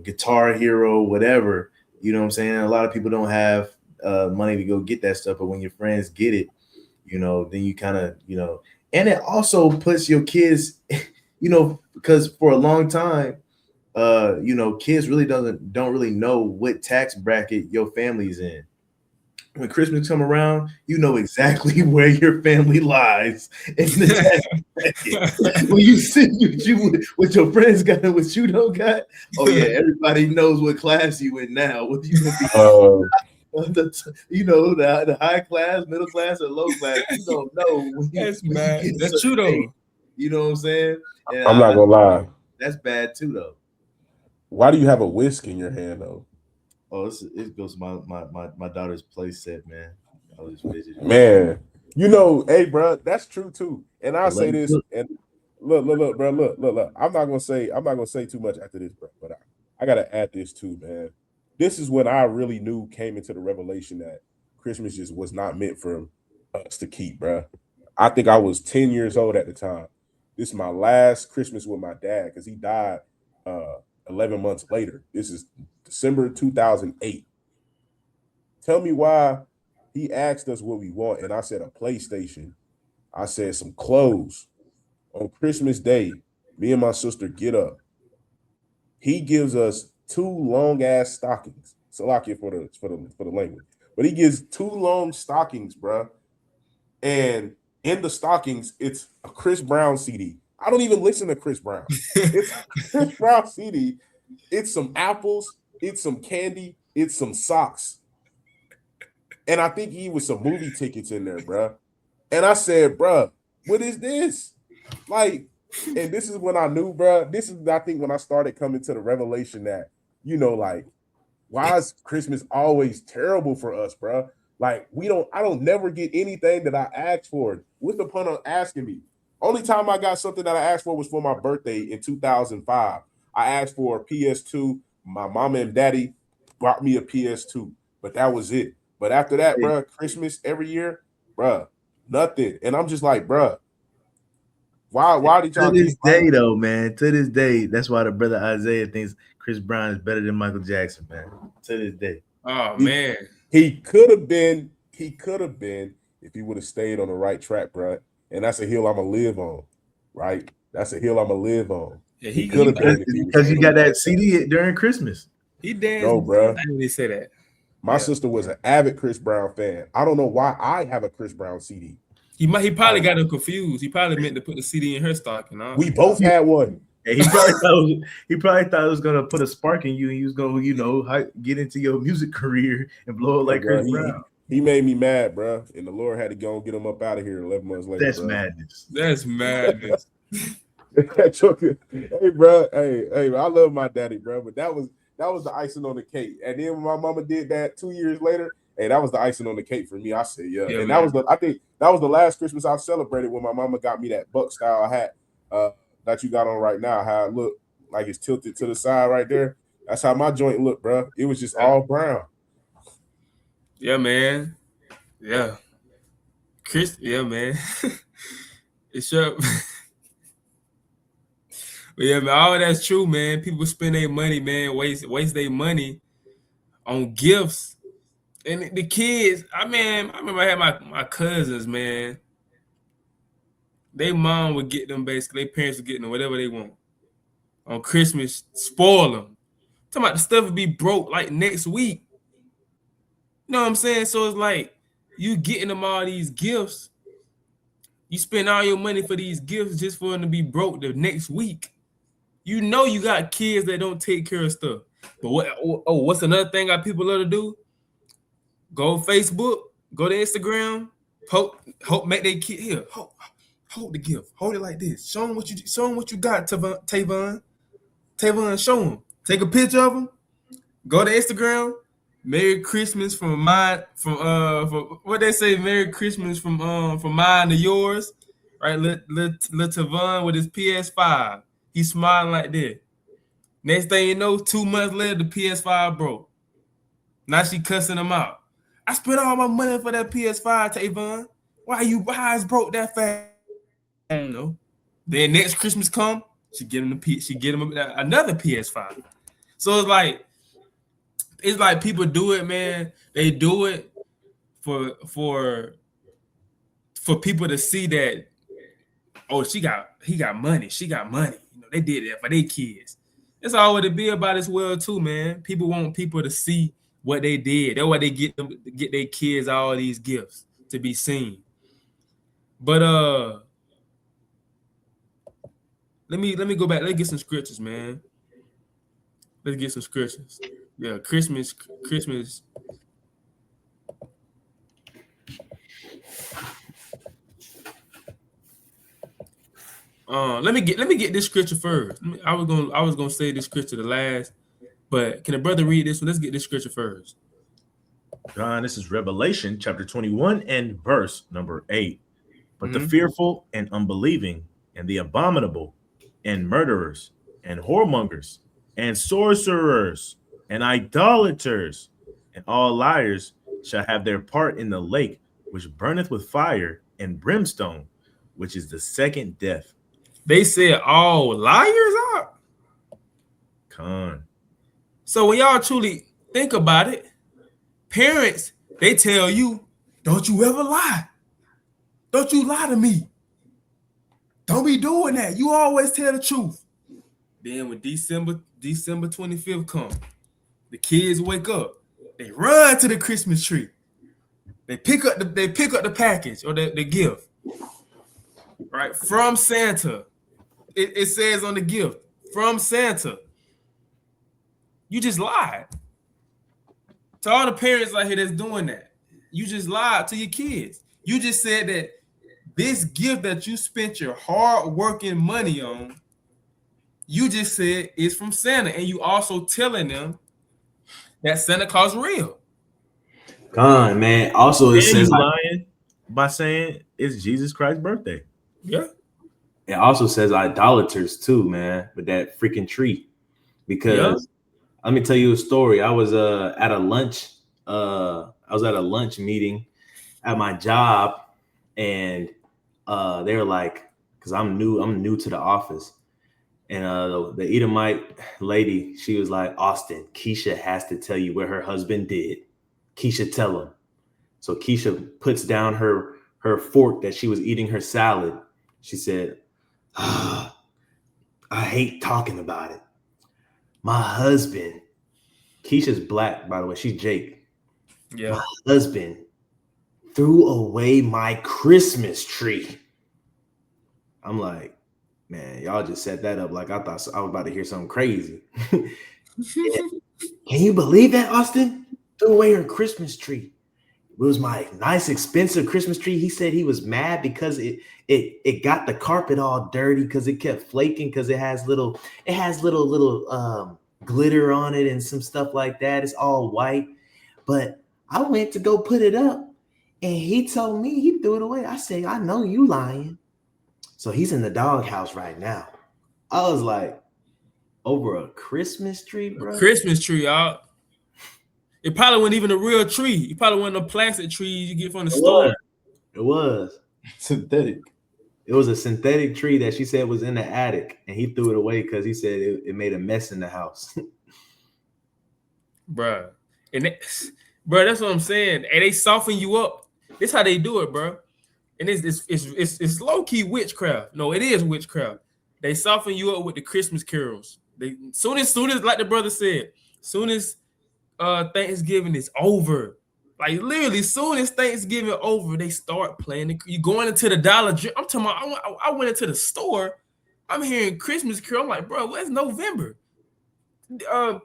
Guitar Hero, whatever. You know what I'm saying? A lot of people don't have money to go get that stuff, but when your friends get it, then you kind of, and it also puts your kids, because for a long time, kids really don't really know what tax bracket your family's in. When Christmas come around, you know exactly where your family lies in the tax bracket. When you see what your friends got and what you don't got, oh yeah, everybody knows what class you in now. What you the high class, middle class, or low class. You don't know. That's bad. That's true though. You know what I'm saying? And I'm not gonna lie. That's bad too though. Why do you have a whisk in your hand though? Oh, it goes to my daughter's play set, man. I was visiting. Man, hey, bro, that's true too. And I'll say this, and look, bro, look. I'm not gonna say too much after this, bro. But I gotta add this too, man. This is when I really came into the revelation that Christmas just was not meant for us to keep, bro. I think I was 10 years old at the time. This is my last Christmas with my dad because he died 11 months later. This is December 2008. Tell me why he asked us what we want, and I said a PlayStation. I said some clothes. On Christmas Day, me and my sister get up. He gives us 2 long ass stockings. Salakia for the language, but he gives 2 long stockings, bro. And in the stockings, it's a Chris Brown CD. I don't even listen to Chris Brown. It's a Chris Brown CD. It's some apples. It's some candy. It's some socks. And I think he was some movie tickets in there, bro. And I said, bro, what is this? Like, and this is when I knew, bro. This is, I think, when I started coming to the revelation that, like, why is Christmas always terrible for us, bro? Like, I don't never get anything that I asked for. What's the point of asking me? Only time I got something that I asked for was for my birthday in 2005. I asked for a PS2. My mama and daddy bought me a PS2, but that was it. But after that, bro, Christmas every year, bro, nothing. And I'm just like, bro, why did y'all? To this day, though, man, to this day, that's why the brother Isaiah thinks Chris Brown is better than Michael Jackson, man. To this day. Oh man, he could have been if he would have stayed on the right track, bro. And that's a hill I'm gonna live on, right? That's a hill I'm gonna live on. Yeah, he could have been because you got that CD during Christmas. He danced. No, bro. I didn't say that. My sister was an avid Chris Brown fan. I don't know why I have a Chris Brown CD. He probably got him confused. He probably meant to put the CD in her stocking. We both had one. And he probably thought it was gonna put a spark in you, and he was gonna, get into your music career and blow it like Chris Brown. He made me mad, bro, and the Lord had to go and get him up out of here 11 months later. That's madness. That's madness. Hey, bro. Hey, I love my daddy, bro, but that was the icing on the cake. And then when my mama did that 2 years later, hey, that was the icing on the cake for me. I said, yeah. And man. I think that was the last Christmas I celebrated when my mama got me that buck style hat that you got on right now. How it looked like it's tilted to the side right there. That's how my joint looked, bro. It was just all brown. Yeah, man. Yeah. Chris, yeah, man. It's up. But yeah, man, all that's true, man. People spend their money, man, waste their money on gifts. And the kids, I remember I had my cousins, man. Their mom would get them basically, their parents would get them whatever they want. On Christmas, spoil them. Talking about the stuff would be broke like next week. You know what I'm saying? So it's like you getting them all these gifts. You spend all your money for these gifts just for them to be broke the next week. You know you got kids that don't take care of stuff. But what's another thing that people love to do? Go on Facebook, go to Instagram, make their kid here. Hold the gift. Hold it like this. Show them what you got, Tavon. Tavon, show them. Take a picture of them. Go to Instagram. Merry Christmas from what they say. Merry Christmas from mine to yours, right? Let Tavon with his PS5. He's smiling like that. Next thing you know, 2 months later, the PS5 broke. Now she cussing him out. I spent all my money for that PS5, Tavon. Why is broke that fast? I don't know. Then next Christmas come, she get him another PS5. So it's like people do it, man. They do it for people to see that, oh, he got money. She got money. You know, they did that for their kids. That's all what it be about as well, too, man. People want people to see what they did. That's why they get their kids all these gifts to be seen. But let me go back. Let's get some scriptures, man. Let's get some scriptures. Yeah, Christmas. Let me get this scripture first. I was gonna say this scripture the last, but can a brother read this one? Let's get this scripture first. John, this is Revelation chapter 21 and verse number 8. But the fearful and unbelieving and the abominable and murderers and whoremongers and sorcerers and idolaters and all liars shall have their part in the lake which burneth with fire and brimstone, which is the second death. They said all liars are. Con. So when y'all truly think about it, parents, they tell you, don't you ever lie. Don't you lie to me. Don't be doing that. You always tell the truth. Then when December 25th come, the kids wake up. They run to the Christmas tree. They pick up the package or the gift. Right? From Santa. It says on the gift, from Santa. You just lied. To all the parents out here that's doing that, you just lied to your kids. You just said that this gift that you spent your hard working money on, you just said is from Santa, and you also telling them that Santa Claus real. Con, man. Also, it says lying by saying it's Jesus Christ's birthday. Yeah. It also says idolaters too, man, with that freaking tree. Because let me tell you a story. I was at a lunch. I was at a lunch meeting at my job, and they were like, because I'm new to the office, and the Edomite lady, she was like, Austin, Keisha has to tell you what her husband did. Keisha, tell him. So Keisha puts down her fork that she was eating her salad. She said, I hate talking about it. My husband, Keisha's black, by the way. She's Jake. Yeah. My husband threw away my Christmas tree. I'm like, man, y'all just set that up like I thought I was about to hear something crazy. Can you believe that, Austin? Threw away her Christmas tree. It was my nice, expensive Christmas tree. He said he was mad because it got the carpet all dirty because it kept flaking because it has little glitter on it and some stuff like that. It's all white. But I went to go put it up, and he told me he threw it away. I said, I know you lying. So he's in the doghouse right now. I was like, over a Christmas tree, bro? Christmas tree, y'all. It probably wasn't even a real tree. It probably wasn't a plastic tree you get from the store. It was synthetic. It was a synthetic tree that she said was in the attic, and he threw it away because he said it made a mess in the house. Bruh. Bro, that's what I'm saying. And they soften you up. This how they do it, bro. And it's low-key witchcraft. No, it is witchcraft. They soften you up with the Christmas carols. Soon as like the brother said, soon as Thanksgiving is over, like literally soon as Thanksgiving over, they start playing. You going into the Dollar Tree. I'm talking about, I went into the store. I'm hearing Christmas carol. I'm like, bro, where's November?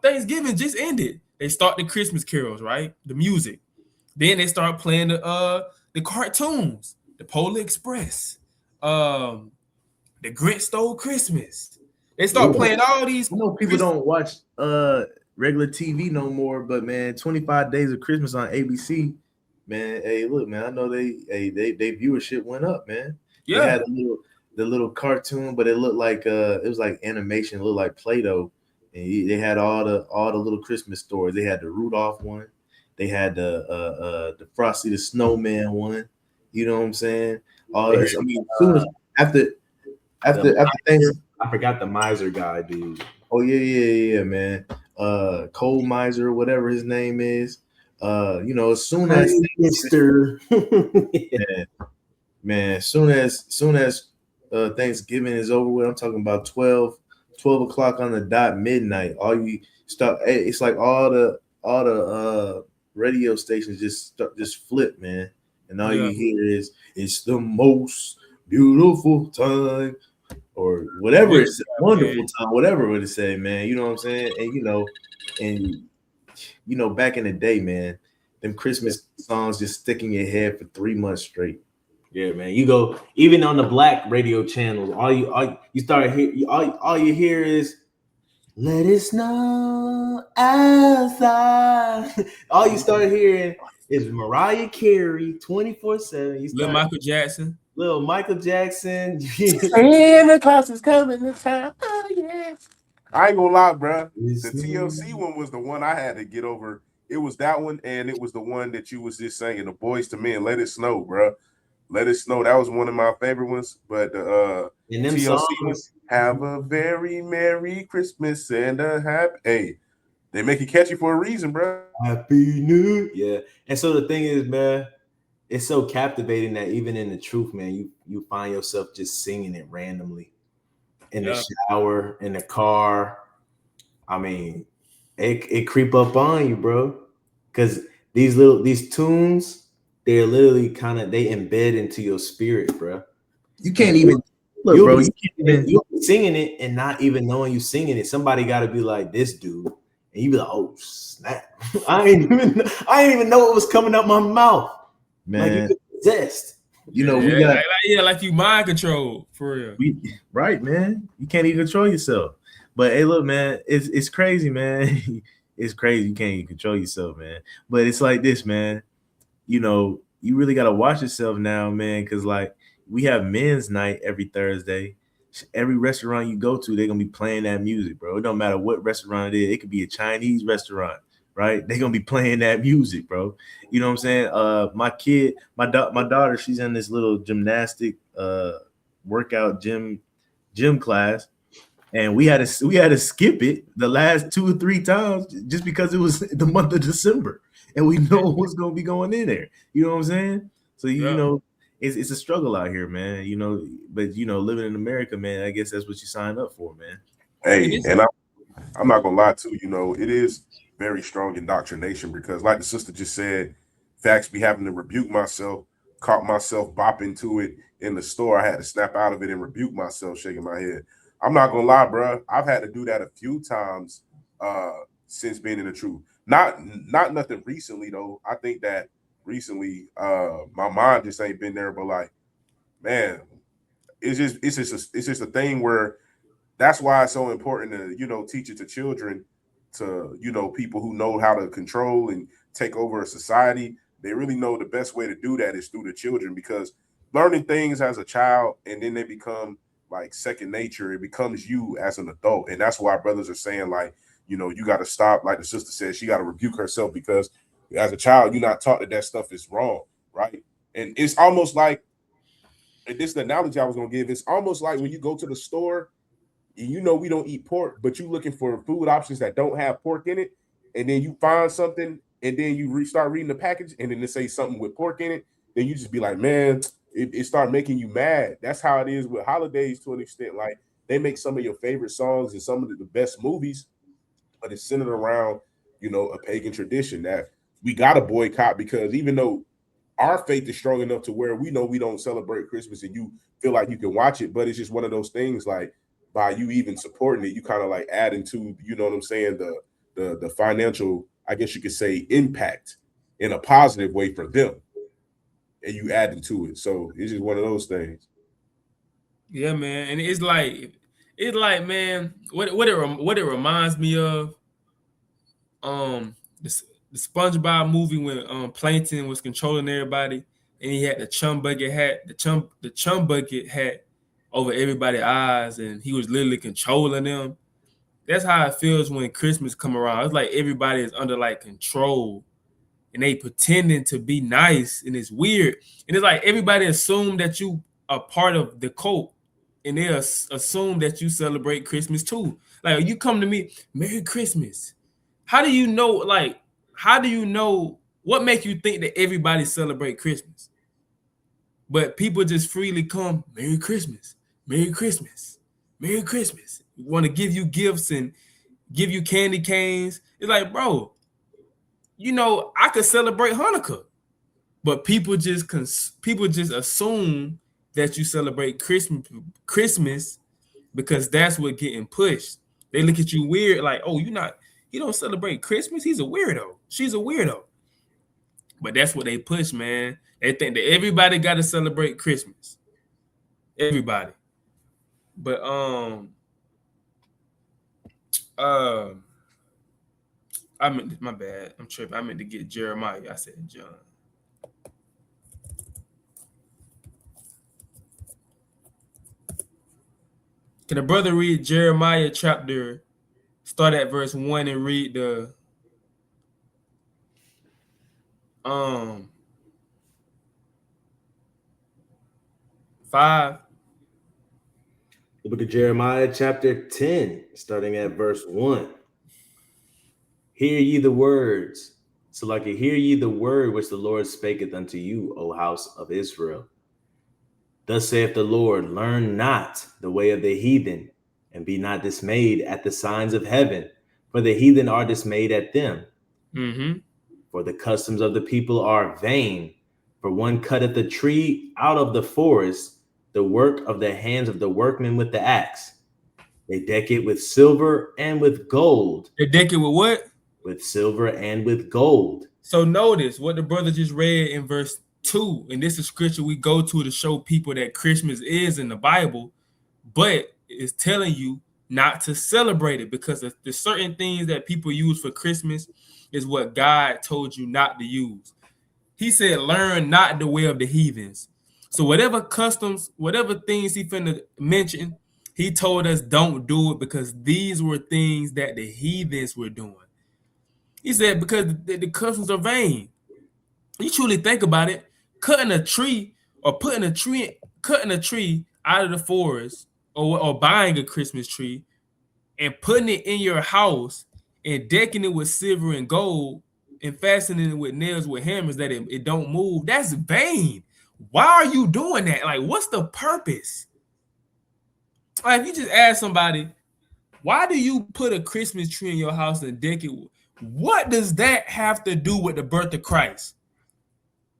Thanksgiving just ended. They start the Christmas carols, right? The music. Then they start playing the cartoons, the Polar Express, the Grinch Stole Christmas. They start playing all these. I know people don't watch regular TV no more, but man, 25 Days of Christmas on ABC, man. Hey, look, man, I know they viewership went up, man. Yeah, the little cartoon, but it looked like it was like animation, it looked like Play-Doh. And they had all the little Christmas stories. They had the Rudolph one, they had the Frosty the Snowman one. You know what I'm saying? All this. I mean, soon as after things, I forgot the miser guy, dude. Oh yeah, man. Cole Miser, whatever his name is. You know, as soon as Mister, man, soon as Thanksgiving is over with, I'm talking about 12 o'clock on the dot, midnight. All you start, it's like all the radio stations just flip, man, and all you hear is "It's the most beautiful time," or whatever. It's a wonderful time, whatever it say, man. You know what I'm saying? And you know, back in the day, man, them Christmas songs just stick in your head for 3 months straight. Yeah, man. You go even on the black radio channels. All you hear is "Let It Snow Outside." All you start hearing is Mariah Carey 24/7. Little Michael Jackson. Santa Claus is coming to town. Oh yeah. I ain't gonna lie, bro. The TLC one was the one I had to get over. It was that one, and it was the one that you was just saying, the Boys to Men, "Let It Snow," bro. "Let It Snow." That was one of my favorite ones. But and them TLC songs, ones, "Have a very Merry Christmas and a happy." Hey, they make it catchy for a reason, bro. Happy New. Yeah. And so the thing is, man, it's so captivating that even in the truth, man, you find yourself just singing it randomly in the shower, in the car. I mean, it creep up on you, bro. Because these tunes, they're literally they embed into your spirit, bro. You can't even look, you'll bro. be singing it and not even knowing you singing it. Somebody got to be like, "This dude," and you be like, "Oh snap!" I ain't even know it was coming out my mouth, man. Like you possessed. You know, like you mind control for real. Right, man. You can't even control yourself. But hey, look, man, it's crazy, man. It's crazy. You can't even control yourself, man. But it's like this, man. You know, you really gotta watch yourself now, man, because like we have men's night every Thursday. Every restaurant you go to, they're gonna be playing that music, bro. It don't matter what restaurant it is. It could be a Chinese restaurant, right? They're gonna be playing that music, bro. You know what I'm saying? My kid, my daughter, she's in this little gymnastic workout gym class, and we had to skip it the last 2 or 3 times just because it was the month of December, and we know what's gonna be going in there. You know what I'm saying? So you know, it's a struggle out here, man. You know, but you know, living in America, man, I guess that's what you signed up for, man. Hey, and I'm not gonna lie too. You know, it is very strong indoctrination because, like the sister just said, facts be having to rebuke myself. Caught myself bopping to it in the store. I had to snap out of it and rebuke myself, shaking my head. I'm not gonna lie, bro. I've had to do that a few times since being in the truth. Not nothing recently though. I think that recently my mind just ain't been there, but like, man, it's just a thing where that's why it's so important to, you know, teach it to children, to, you know, people who know how to control and take over a society. They really know the best way to do that is through the children, because learning things as a child and then they become like second nature. It becomes you as an adult. And that's why brothers are saying, like, you know, you got to stop. Like the sister said, she got to rebuke herself because as a child, you're not taught that stuff is wrong, right? And it's almost like, and this is the analogy I was going to give, it's almost like when you go to the store and you know we don't eat pork, but you're looking for food options that don't have pork in it, and then you find something, and then you start reading the package, and then it say something with pork in it, then you just be like, man, it start making you mad. That's how it is with holidays to an extent. Like, they make some of your favorite songs and some of the best movies, but it's centered around, you know, a pagan tradition that we got to boycott, because even though our faith is strong enough to where we know we don't celebrate Christmas and you feel like you can watch it, but it's just one of those things, like, by you even supporting it, you kind of like add into, you know what I'm saying, the financial, I guess you could say, impact in a positive way for them, and you add into it. So it's just one of those things. Yeah, man, and it's like, man, what it reminds me of, the SpongeBob movie when Plankton was controlling everybody, and he had the chum bucket hat, the chum bucket hat over everybody's eyes, and he was literally controlling them. That's how it feels when Christmas come around. It's like everybody is under like control, and they pretending to be nice, and it's weird. And it's like everybody assume that you are part of the cult, and they assume that you celebrate Christmas too. Like you come to me, Merry Christmas. How do you know? Like, how do you know what make you think that everybody celebrate Christmas? But people just freely come, Merry Christmas, Merry Christmas, Merry Christmas. Want to give you gifts and give you candy canes. It's like, bro, you know, I could celebrate Hanukkah, but people just assume that you celebrate Christmas because that's what getting pushed. They look at you weird, like, oh, you don't celebrate Christmas? He's a weirdo. She's a weirdo. But that's what they push, man. They think that everybody got to celebrate Christmas. Everybody. But I meant, my bad. I'm tripping. I meant to get Jeremiah. I said John. Can a brother read Jeremiah chapter, start at verse 1 and read the 5? The book of Jeremiah, chapter 10, starting at verse 1. Hear ye the words. So like hear ye the word which the Lord spaketh unto you, O house of Israel. Thus saith the Lord, learn not the way of the heathen, and be not dismayed at the signs of heaven, for the heathen are dismayed at them. Mm-hmm. For the customs of the people are vain. For one cutteth the tree out of the forest, the work of the hands of the workmen with the axe. They deck it with silver and with gold. They deck it with what? With silver and with gold. So notice what the brother just read in verse 2. And this is scripture we go to show people that Christmas is in the Bible, but it's telling you not to celebrate it because the certain things that people use for Christmas is what God told you not to use. He said, learn not the way of the heathens. So whatever customs, whatever things he finna mention, he told us don't do it because these were things that the heathens were doing. He said because the customs are vain. You truly think about it, cutting a tree or cutting a tree out of the forest or buying a Christmas tree and putting it in your house and decking it with silver and gold and fastening it with nails with hammers that it don't move, that's vain. Why are you doing that? Like, what's the purpose? Like, if you just ask somebody, why do you put a Christmas tree in your house and deck it? What does that have to do with the birth of Christ?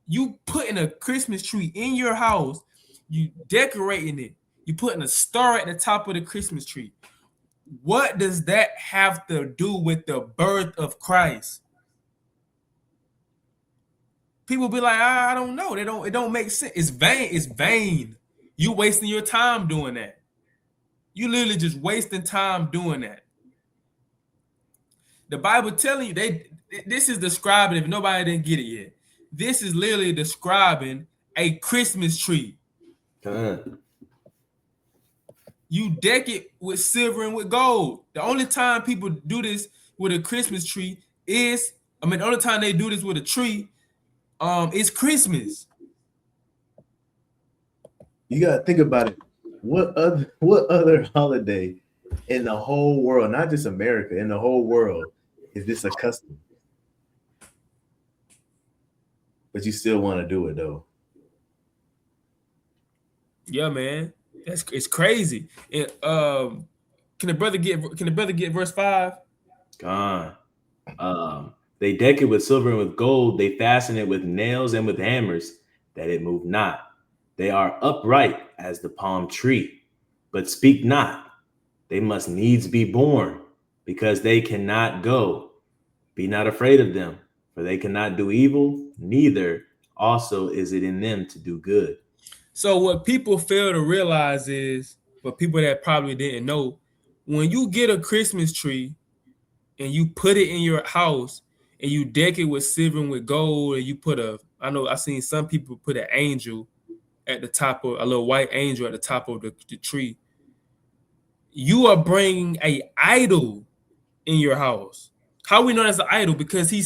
You putting a Christmas tree in your house, you decorating it, you putting a star at the top of the Christmas tree. What does that have to do with the birth of Christ? People be like, I don't know. It don't make sense. It's vain. It's vain. You wasting your time doing that. You literally just wasting time doing that. The Bible telling you this is describing, if nobody didn't get it yet, this is literally describing a Christmas tree. You deck it with silver and with gold. The only time people do this with a Christmas tree is, the only time they do this with a tree it's Christmas. You gotta think about it. What other holiday in the whole world, not just America, in the whole world, is this a custom? But you still want to do it though. Yeah, man. It's crazy. And can the brother get verse 5? God. They deck it with silver and with gold. They fasten it with nails and with hammers, that it move not. They are upright as the palm tree, but speak not. They must needs be born, because they cannot go. Be not afraid of them, for they cannot do evil, neither also is it in them to do good. So what people fail to realize is, for people that probably didn't know, when you get a Christmas tree and you put it in your house and you deck it with silver and with gold, and you put I've seen some people put an angel at the top of a little white angel at the top of the tree. You are bringing a idol in your house. How we know that's an idol? Because he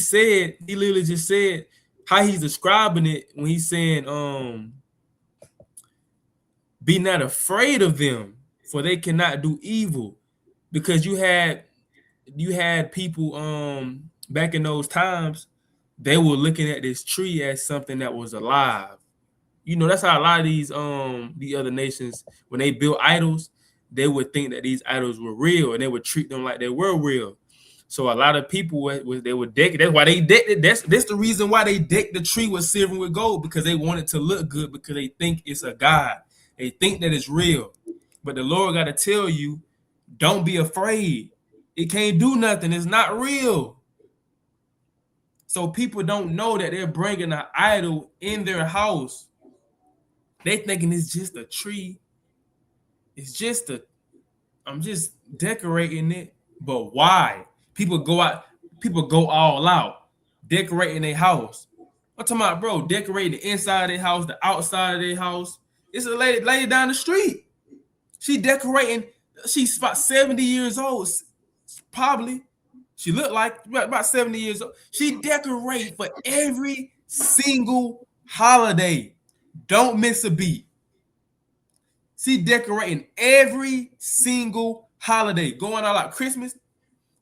literally just said how he's describing it when he's saying, be not afraid of them, for they cannot do evil. Because you had people back in those times, they were looking at this tree as something that was alive. You know, that's how a lot of these the other nations, when they built idols, they would think that these idols were real and they would treat them like they were real. So a lot of people they would deck it. That's why they decked it. That's the reason why they decked the tree with silver and with gold, because they want it to look good, because they think it's a god. They think that it's real. But the Lord got to tell you, don't be afraid. It can't do nothing. It's not real. So people don't know that they're bringing an idol in their house. They thinking it's just a tree. I'm just decorating it. But why? People go all out, decorating their house. I'm talking about, bro, decorating the inside of their house, the outside of their house. It's a lady down the street. She decorating. She's about 70 years old, probably. She looked like about 70 years old. She decorate for every single holiday. Don't miss a beat. She decorating every single holiday. Going all out. Christmas,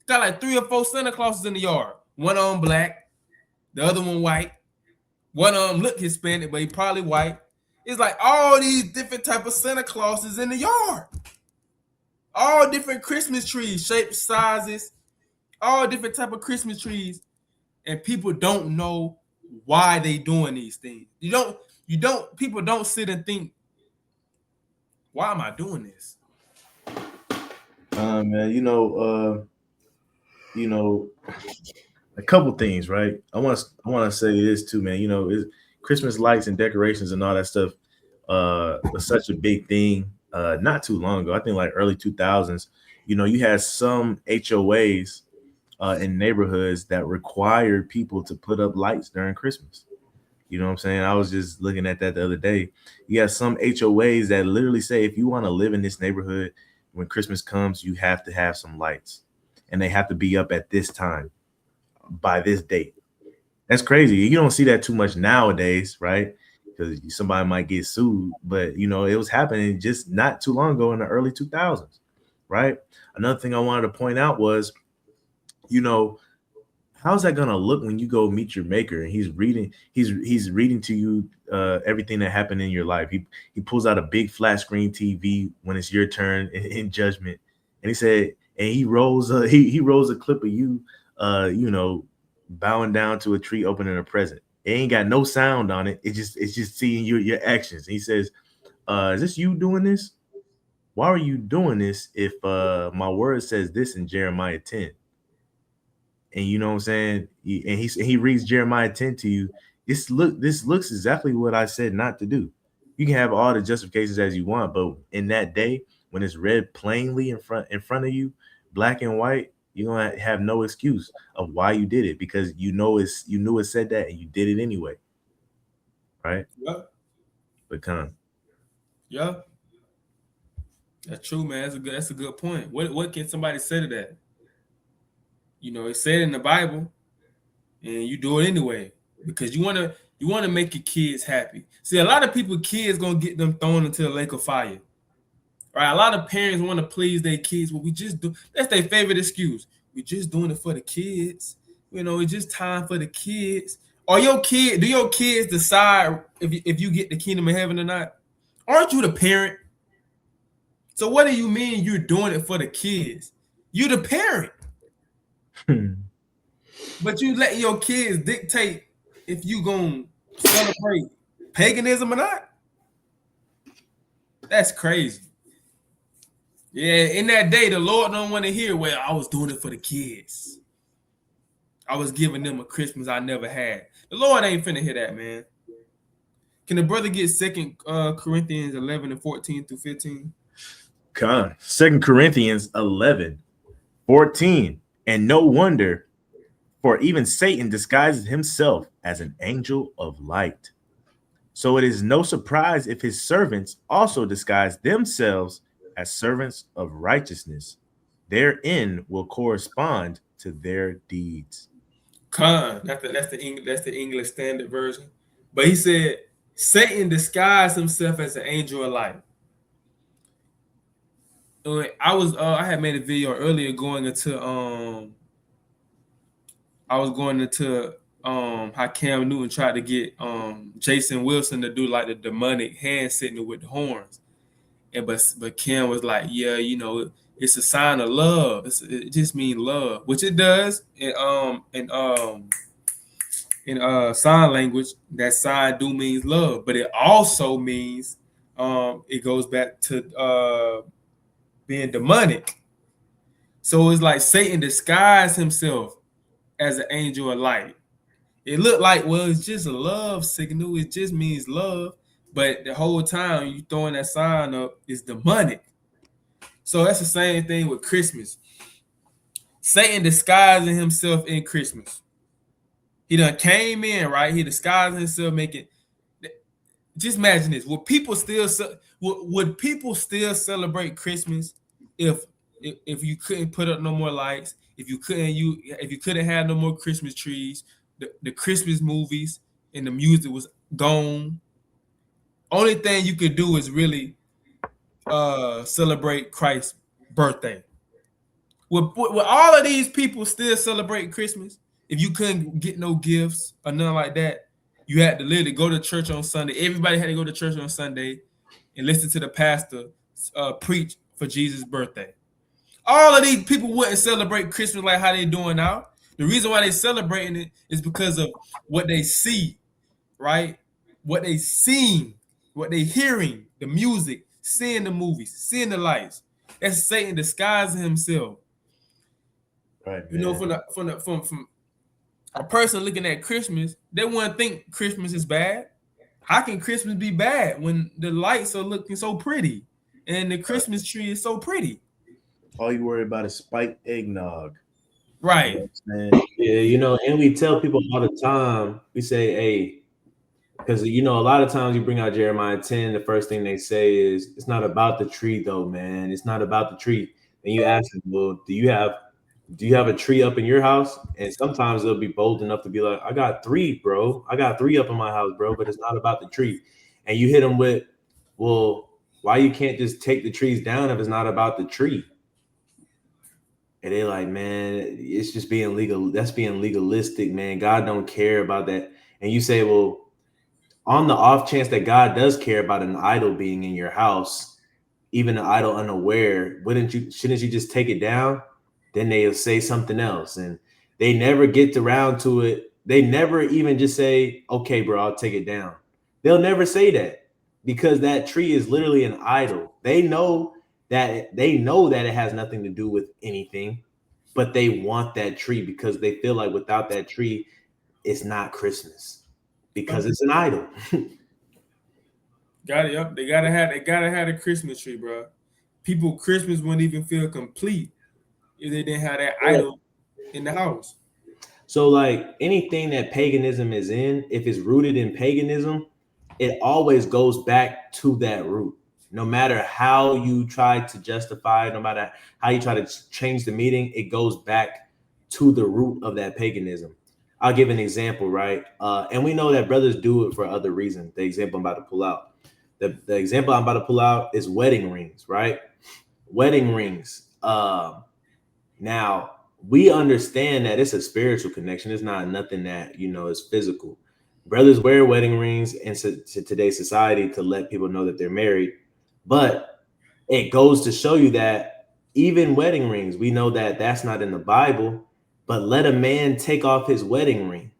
got like 3 or 4 Santa Clauses in the yard. One of them black, the other one white. One of them look Hispanic, but he probably white. It's like all these different type of Santa Clauses in the yard. All different Christmas trees, shapes, sizes, all different type of Christmas trees. And people don't know why they doing these things. People don't sit and think, why am I doing this? Man, a couple things, right? I want to say this too, man. Christmas lights and decorations and all that stuff was such a big thing not too long ago. I think like early 2000s. You had some HOAs in neighborhoods that required people to put up lights during Christmas. You know what I'm saying? I was just looking at that the other day. You have some HOAs that literally say, if you want to live in this neighborhood, when Christmas comes, you have to have some lights, and they have to be up at this time by this date. That's crazy. You don't see that too much nowadays, right? Because somebody might get sued, but it was happening just not too long ago in the early 2000s, right? Another thing I wanted to point out was, how's that gonna look when you go meet your maker and he's reading to you everything that happened in your life? He pulls out a big flat screen TV when it's your turn in judgment, and he said, and he rolls a clip of you, bowing down to a tree, opening a present. It ain't got no sound on it. It's just seeing your actions. And he says, "Is this you doing this? Why are you doing this? If my word says this in Jeremiah 10." And you know what I'm saying? He reads Jeremiah 10 to you. This looks exactly what I said not to do. You can have all the justifications as you want, but in that day, when it's read plainly in front of you, black and white, you're gonna have no excuse of why you did it, because you knew it said that and you did it anyway. Right? Yeah. But yeah. That's true, man. That's a good point. What can somebody say to that? It said in the Bible, and you do it anyway because you want to make your kids happy. See, a lot of kids gonna get them thrown into the lake of fire. Right? A lot of parents want to please their kids. Well, that's their favorite excuse. We're just doing it for the kids. It's just time for the kids. Do your kids decide if you get the kingdom of heaven or not? Aren't you the parent? So what do you mean you're doing it for the kids? You're the parent. But you let your kids dictate if you gonna celebrate paganism or not? That's crazy. Yeah, in that day, the Lord don't want to hear, well, I was doing it for the kids. I was giving them a Christmas I never had. The Lord ain't finna hear that, man. Can the brother get 2 Corinthians 11 and 14 through 15? 2 Corinthians 11, 14. And no wonder, for even Satan disguises himself as an angel of light. So it is no surprise if his servants also disguise themselves as servants of righteousness. Their end will correspond to their deeds. That's the English Standard Version. But he said Satan disguised himself as an angel of light. I had made a video earlier going into how Cam Newton tried to get Jason Wilson to do like the demonic hand signal with the horns, but Cam was like, yeah, you know, it's a sign of love. It just means love, which it does in sign language. That sign do means love, but it also means it goes back to being demonic. So it's like Satan disguised himself as an angel of light. It looked like, well, it's just a love signal. It just means love. But the whole time you throwing that sign up is demonic. So that's the same thing with Christmas. Satan disguising himself in Christmas. He done came in, right? He disguised himself, making. Just imagine this: would people still celebrate Christmas if you couldn't put up no more lights? If you couldn't have no more Christmas trees, the Christmas movies and the music was gone. Only thing you could do is really celebrate Christ's birthday. Would all of these people still celebrate Christmas if you couldn't get no gifts or nothing like that? You had to literally go to church on Sunday. Everybody had to go to church on Sunday and listen to the pastor preach for Jesus' birthday. All of these people wouldn't celebrate Christmas like how they doing now. The reason why they're celebrating it is because of what they see, right? What they seen, what they hearing, the music, seeing the movies, seeing the lights. That's Satan disguising himself. Right. You know, from a person looking at Christmas, they wouldn't think Christmas is bad. How can Christmas be bad when the lights are looking so pretty and the Christmas tree is so pretty? All you worry about is spiked eggnog. Right. You know yeah, you know, and we tell people all the time, we say, hey, because, you know, a lot of times you bring out Jeremiah 10, the first thing they say is, it's not about the tree, though, man. It's not about the tree. And you ask them, well, do you have a tree up in your house? And sometimes they'll be bold enough to be like, I got 3, bro. I got 3 up in my house, bro, but it's not about the tree. And you hit them with, well, why you can't just take the trees down if it's not about the tree? And they're like, man, it's just being legal. That's being legalistic, man. God don't care about that. And you say, well, on the off chance that God does care about an idol being in your house, even an idol unaware, shouldn't you just take it down? Then they'll say something else, and they never get around to it. They never even just say, okay, bro, I'll take it down. They'll never say that because that tree is literally an idol. They know that it has nothing to do with anything, but they want that tree because they feel like without that tree, it's not Christmas because it's an idol. Got it. Yep. They gotta have the Christmas tree, bro. Christmas wouldn't even feel complete if they didn't have that idol in the house. So like anything that paganism is in, if it's rooted in paganism, it always goes back to that root. No matter how you try to justify it, no matter how you try to change the meaning, it goes back to the root of that paganism. I'll give an example, right? And we know that brothers do it for other reasons. The example I'm about to pull out. The example I'm about to pull out is wedding rings, right? Wedding rings. Now, we understand that it's a spiritual connection. It's not nothing that, you know, is physical. Brothers wear wedding rings in today's society to let people know that they're married. But it goes to show you that even wedding rings, we know that that's not in the Bible, but let a man take off his wedding ring.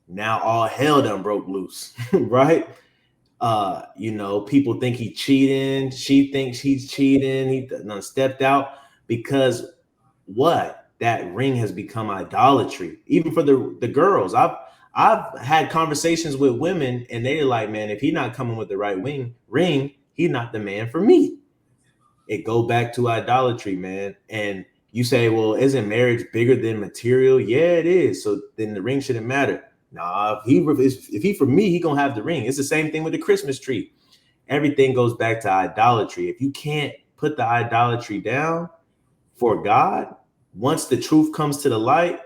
Now all hell done broke loose, right? You know, people think he's cheating. She thinks he's cheating. He done stepped out because what? That ring has become idolatry. Even for the girls. I've had conversations with women and they're like, man, if he's not coming with the right ring, he's not the man for me. It go back to idolatry, man. And you say, well, isn't marriage bigger than material? Yeah, it is. So then the ring shouldn't matter. Nah, if he for me, he gonna have the ring. It's the same thing with the Christmas tree. Everything goes back to idolatry. If you can't put the idolatry down for God, once the truth comes to the light,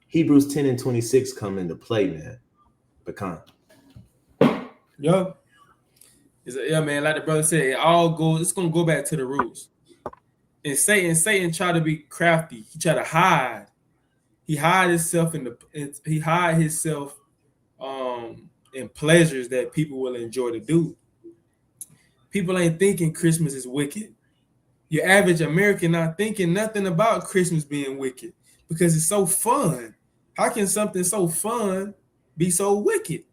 Hebrews 10 and 26 come into play, man. Pecan. Yo. Yeah, man, like the brother said, it's gonna go back to the roots. And Satan tried to be crafty. He tried to hide. He hide himself in pleasures that people will enjoy to do. People ain't thinking Christmas is wicked. Your average American not thinking nothing about Christmas being wicked because it's so fun. How can something so fun be so wicked?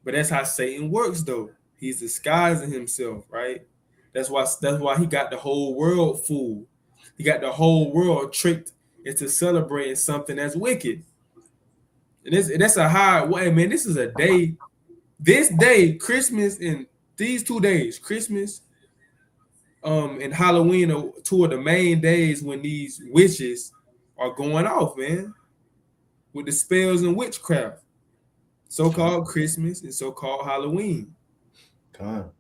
But that's how Satan works, though. He's disguising himself, right? That's why he got the whole world fooled. He got the whole world tricked into celebrating something that's wicked. And that's a high way, man. This is a day. This day, Christmas, and these 2 days, Christmas and Halloween are two of the main days when these witches are going off, man, with the spells and witchcraft. So-called Christmas and so-called Halloween. God.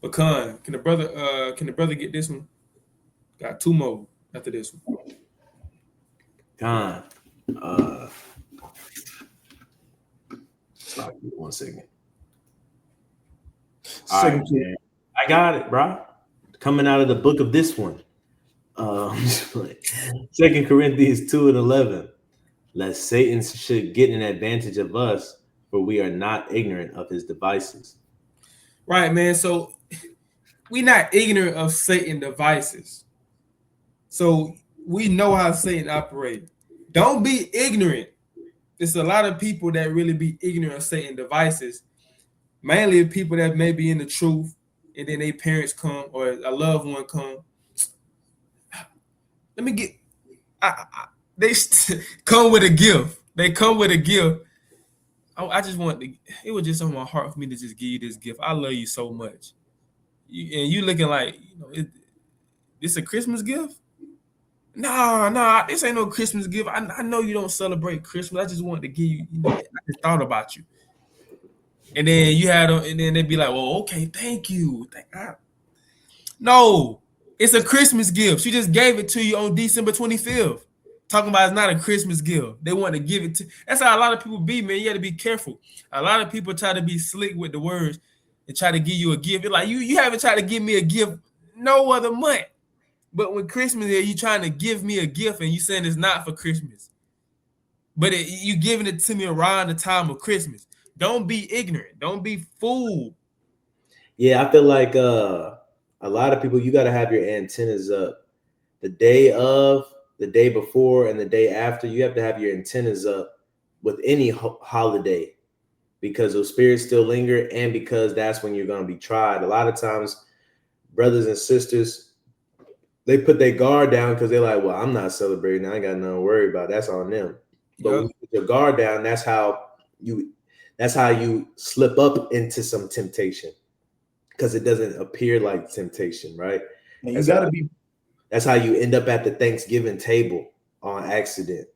Pecan, can the brother get this one? Got 2 more after this one. God. Stop 1 second. All right, man. I got it, bro. Coming out of the book of this one. 2 Corinthians 2 and 11. Lest Satan should get an advantage of us, for we are not ignorant of his devices. Right, man. So we're not ignorant of Satan's devices. So we know how Satan operates. Don't be ignorant. There's a lot of people that really be ignorant of Satan's devices. Mainly people that may be in the truth, and then their parents come or a loved one come. Let me get. They come with a gift. They come with a gift. I just want to. It was just on my heart for me to just give you this gift. I love you so much. And you looking like, this a Christmas gift? Nah, this ain't no Christmas gift. I know you don't celebrate Christmas. I just wanted to give you. I just thought about you. And then and then they'd be like, well, okay, thank you. Thank God. No, it's a Christmas gift. She just gave it to you on December 25th. Talking about it's not a Christmas gift. They want to give it to. That's how a lot of people be, man. You got to be careful. A lot of people try to be slick with the words and try to give you a gift. It's like you haven't tried to give me a gift no other month. But when Christmas is, you trying to give me a gift and you saying it's not for Christmas. But you giving it to me around the time of Christmas. Don't be ignorant. Don't be fooled. Yeah, I feel like a lot of people, you got to have your antennas up. The day of, the day before, and the day after, you have to have your antennas up with any holiday because those spirits still linger and because that's when you're going to be tried. A lot of times, brothers and sisters, they put their guard down because they're like, well, I'm not celebrating. I ain't got nothing to worry about. That's on them. But when you put your guard down, that's how you slip up into some temptation because it doesn't appear like temptation, right? And you gotta be. That's how you end up at the Thanksgiving table on accident.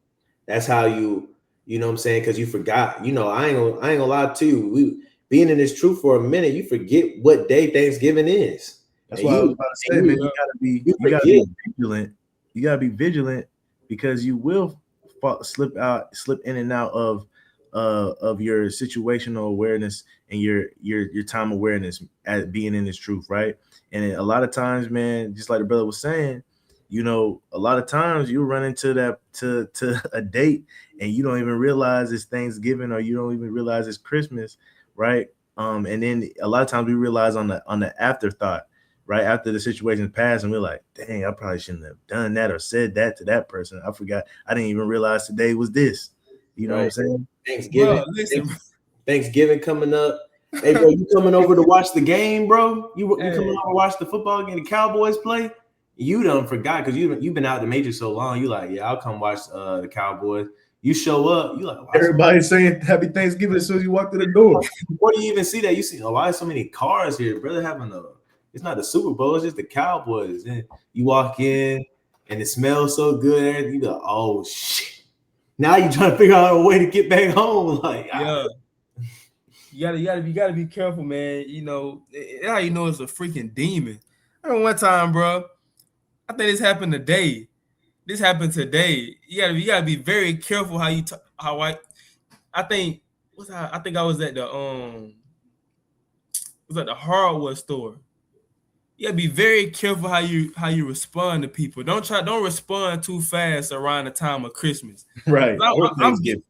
That's how you know what I'm saying? Because you forgot. I ain't gonna lie to you. We being in this truth for a minute, you forget what day Thanksgiving is. That's why I was about to say, man, you gotta be vigilant. You gotta be vigilant because you will slip in and out of your situational awareness and your time awareness at being in this truth, right? And a lot of times, man, just like the brother was saying, a lot of times you run into that to a date and you don't even realize it's Thanksgiving or you don't even realize it's Christmas, right? And then a lot of times we realize on the afterthought, right after the situation passed, and we're like, dang, I probably shouldn't have done that or said that to that person. I forgot. I didn't even realize today was this. You know what I'm saying? Thanksgiving coming up. Hey, bro, you coming over to watch the game, bro? You coming over to watch the football game, the Cowboys play? You done forgot because you've been out the major so long. You like, yeah, I'll come watch the Cowboys. You show up, you like, everybody's saying Happy Thanksgiving as soon as you walk through the door. Before you even see that, you see, why are so many cars here? Brother having It's not the Super Bowl, it's just the Cowboys. And you walk in and it smells so good, you go, oh shit. Now you're trying to figure out a way to get back home. Like, yeah. You gotta be careful, man. You know, how you know it's a freaking demon. I remember one time, bro. I think this happened today. This happened today. You gotta be very careful how you I think I was at the hardware store. You gotta be very careful how you respond to people. Don't respond too fast around the time of Christmas. Right. Or Thanksgiving.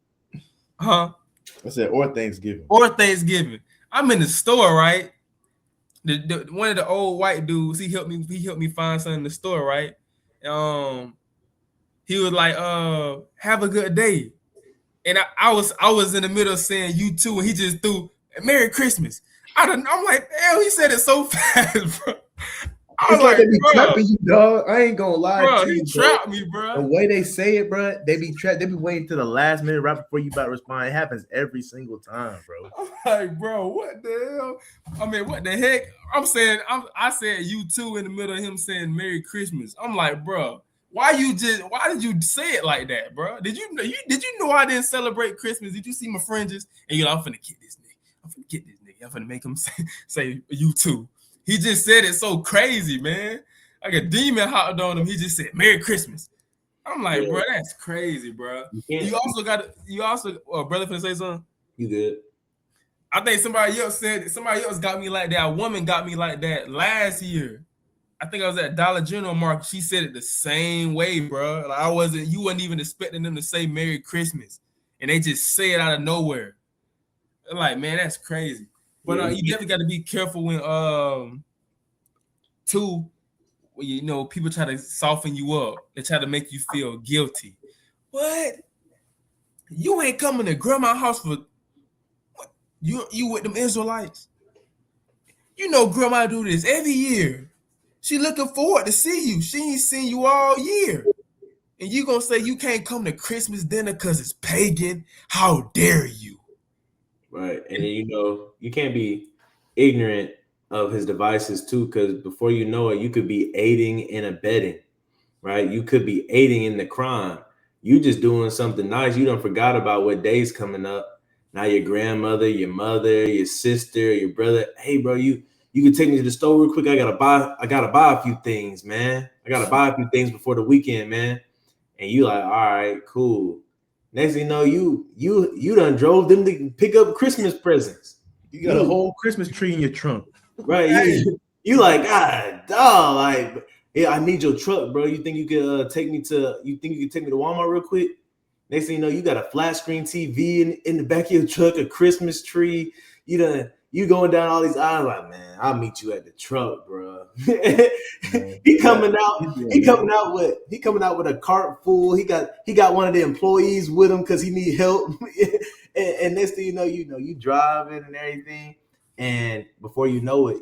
Huh? I said or Thanksgiving. Or Thanksgiving. I'm in the store, right? One of the old white dudes, he helped me find something in the store, right? He was like, have a good day. And I was in the middle of saying you too, and he just threw Merry Christmas. I'm like, damn, he said it so fast, bro. It's like they be trapping you, dog. I ain't gonna lie to you. He trapped me, bro. The way they say it, bro, they be trapped. They be waiting to the last minute right before you about to respond. It happens every single time, bro. I'm like, bro, what the hell? I mean, what the heck? I said you too in the middle of him saying Merry Christmas. I'm like, bro, why did you say it like that, bro? Did you know I didn't celebrate Christmas? Did you see my fringes? And I'm finna get this nigga. I'm finna make him say you too. He just said it so crazy, man. Like a demon hopped on him. He just said Merry Christmas. I'm like, bro, that's crazy, bro. You also brother finna say something? You good? I think somebody else got me like that. A woman got me like that last year. I think I was at Dollar General Market. She said it the same way, bro. Like you wasn't even expecting them to say Merry Christmas. And they just say it out of nowhere. I'm like, man, that's crazy. But you definitely got to be careful when you know, people try to soften you up. They try to make you feel guilty. What? You ain't coming to grandma's house for what? You with them Israelites? You know grandma do this every year. She looking forward to see you. She ain't seen you all year. And you gonna say you can't come to Christmas dinner because it's pagan? How dare you? Right. And then, you know, you can't be ignorant of his devices too, because before you know it, you could be aiding and abetting, right? You could be aiding in the crime. You just doing something nice. You done forgot about what day's coming up. Now your grandmother, your mother, your sister, your brother, hey bro, you can take me to the store real quick. I gotta buy a few things, man. I gotta buy a few things before the weekend, man. And you like, all right, cool. Next thing you know, you done drove them to pick up Christmas presents. You got a whole Christmas tree in your trunk. Right. You like, God, dog, like, yeah, I need your truck, bro. You think you could take me to Walmart real quick? Next thing you know, you got a flat screen TV in the back of your truck, a Christmas tree. You going down all these aisles, like, man, I'll meet you at the truck, bro. He coming out with a cart full. He got one of the employees with him because he need help. and next thing you know, you driving and everything. And before you know it,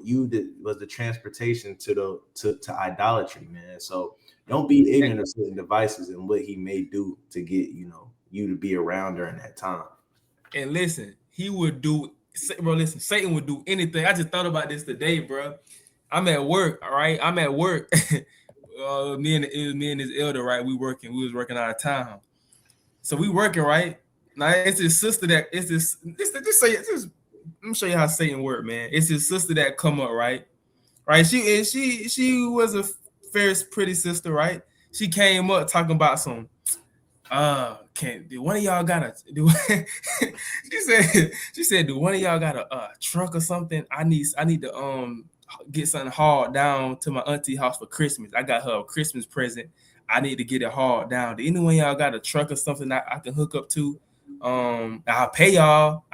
was the transportation to idolatry, man. So don't be ignorant of certain devices and what he may do to get you to be around during that time. And listen, Satan would do anything. I just thought about this today, bro. I'm at work, all right? Me and this elder, right? We was working out of town. So we working, right? Now it's his sister let me show you how Satan work, man. It's his sister that come up, right? Right? She was a fair, pretty sister, right? She came up talking about some do one of y'all got a she said do one of y'all got a truck or something? I need to get something hauled down to my auntie house for Christmas. I got her a Christmas present. I need to get it hauled down. Do anyone y'all got a truck or something I can hook up to? I'll pay y'all.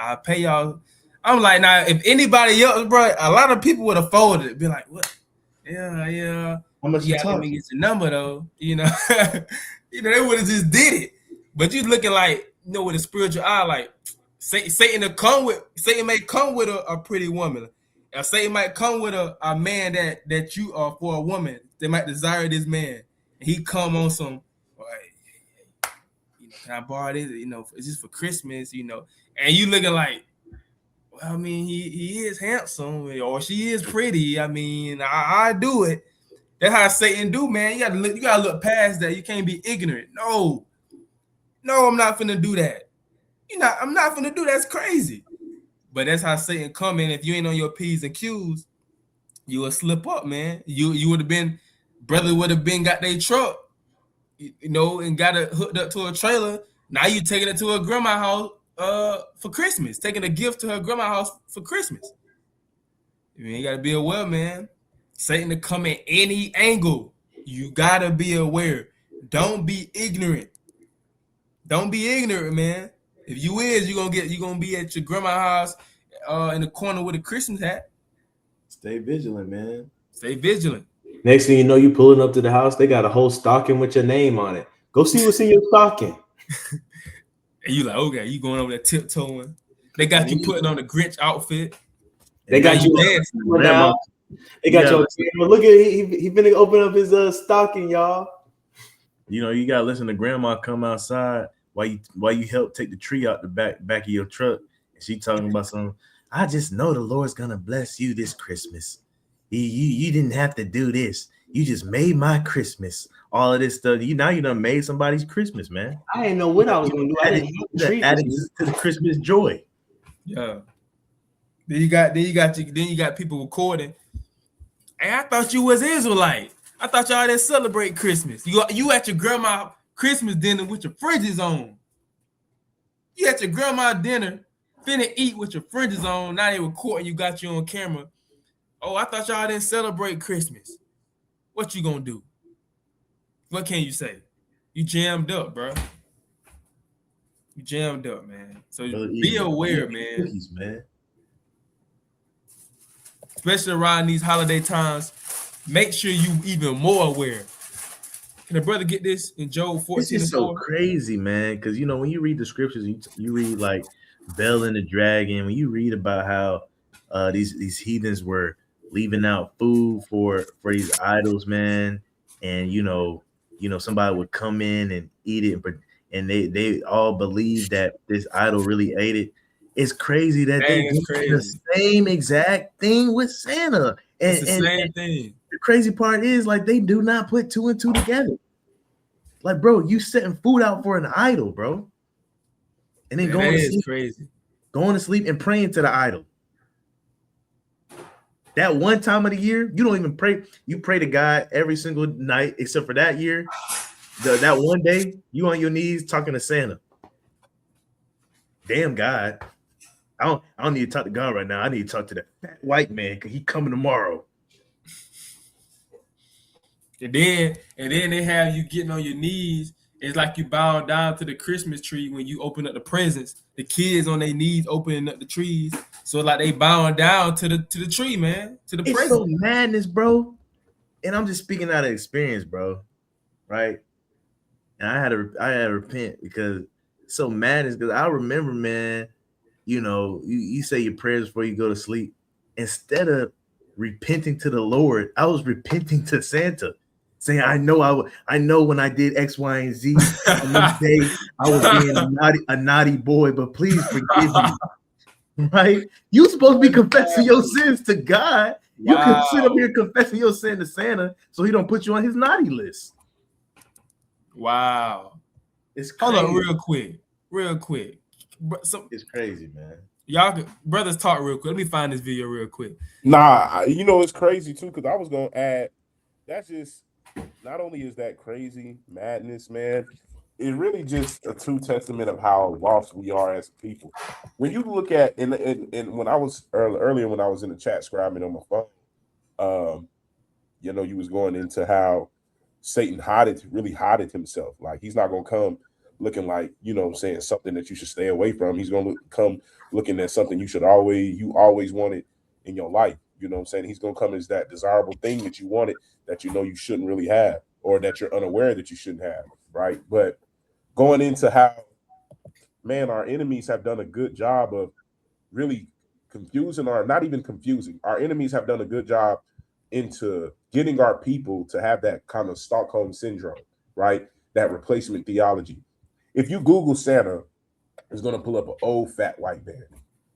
I'm like, now if anybody else, bro, a lot of people would have folded it. Be like, what? Yeah. How much you got me get your number though? They would have just did it. But you looking like, with a spiritual eye, like Satan may come with a pretty woman. Satan might come with a man that you are for a woman. They might desire this man. And he come on some, can I borrow this? It's just for Christmas, and you looking like, I mean, he is handsome or she is pretty. I mean, I do it. That's how Satan do, man. You gotta look past that. You can't be ignorant. No, I'm not finna do that. I'm not finna do that. That's crazy. But that's how Satan come in. If you ain't on your P's and Q's, you will slip up, man. You would have been, brother would have been got their truck, and got it hooked up to a trailer. Now you taking it to her grandma's house for Christmas, taking a gift to her grandma's house for Christmas. You gotta be aware, man. Satan to come at any angle. You gotta be aware. Don't be ignorant. Don't be ignorant, man. If you is, you're gonna be at your grandma's house in the corner with a Christmas hat. Stay vigilant, man. Stay vigilant. Next thing you know, you pulling up to the house, they got a whole stocking with your name on it. Go see what's in your stocking. And you like, okay, you going over there tiptoeing. They got you putting on the Grinch outfit. They got you dancing. They got your look at he finna open up his stocking, y'all. You gotta listen to grandma come outside while you help take the tree out the back of your truck. And she talking about something. I just know the Lord's gonna bless you this Christmas. You didn't have to do this. You just made my Christmas. All of this stuff. You done made somebody's Christmas, man. I didn't know what I was gonna do. Added to the Christmas joy. Yeah. Then you got people recording. Hey, I thought you was Israelite. I thought y'all didn't celebrate Christmas. You at your grandma Christmas dinner with your fringes on. You at your grandma dinner, finna eat with your fringes on. Now they recording. You got you on camera. Oh, I thought y'all didn't celebrate Christmas. What you gonna do? What can you say? You jammed up, bro. You jammed up, man. So be aware, man. Cookies, man. Especially around these holiday times, make sure you even more aware. Can the brother get this in Job 14? This is so crazy, man. Because when you read the scriptures, you read like Bel and the Dragon. When you read about how these heathens were leaving out food for these idols, man, and somebody would come in and eat it, and they all believe that this idol really ate it. It's crazy that they do the same exact thing with Santa. It's the same thing. The crazy part is, like, they do not put two and two together. Like, bro, you setting food out for an idol, bro, and then going to sleep and praying to the idol. That one time of the year, you don't even pray. You pray to God every single night, except for that year. That one day, you on your knees talking to Santa. Damn God. I don't need to talk to God right now. I need to talk to that fat white man because he coming tomorrow. And then they have you getting on your knees. It's like you bow down to the Christmas tree when you open up the presents. The kids on their knees opening up the trees. So like they bowing down to the tree, man. To the present. It's so madness, bro. And I'm just speaking out of experience, bro. Right? And I had to repent because it's so madness. Because I remember, man, you say your prayers before you go to sleep. Instead of repenting to the Lord, I was repenting to Santa, saying, I know when I did X, Y, and Z on this day, I was being a naughty boy, but please forgive me. Right? You supposed to be confessing your sins to God. You can sit up here confessing your sin to Santa so he don't put you on his naughty list. Wow. It's crazy. Hold on real quick. It's crazy, man. Y'all brothers talk real quick. Let me find this video real quick. Nah, it's crazy too, because I was gonna add, that's just, not only is that crazy madness, man, it's really just a true testament of how lost we are as people. When you look at and when I was earlier when I was in the chat scribing on my phone, you was going into how Satan really hided himself. Like, he's not gonna come looking like, saying something that you should stay away from. He's gonna come looking at something you always wanted in your life. You know what I'm saying? He's gonna come as that desirable thing that you wanted that you shouldn't really have, or that you're unaware that you shouldn't have, right? But going into how, man, our enemies have done a good job of really confusing, or not even confusing. Our enemies have done a good job into getting our people to have that kind of Stockholm syndrome, right? That replacement theology. If you Google Santa, it's going to pull up an old fat white man.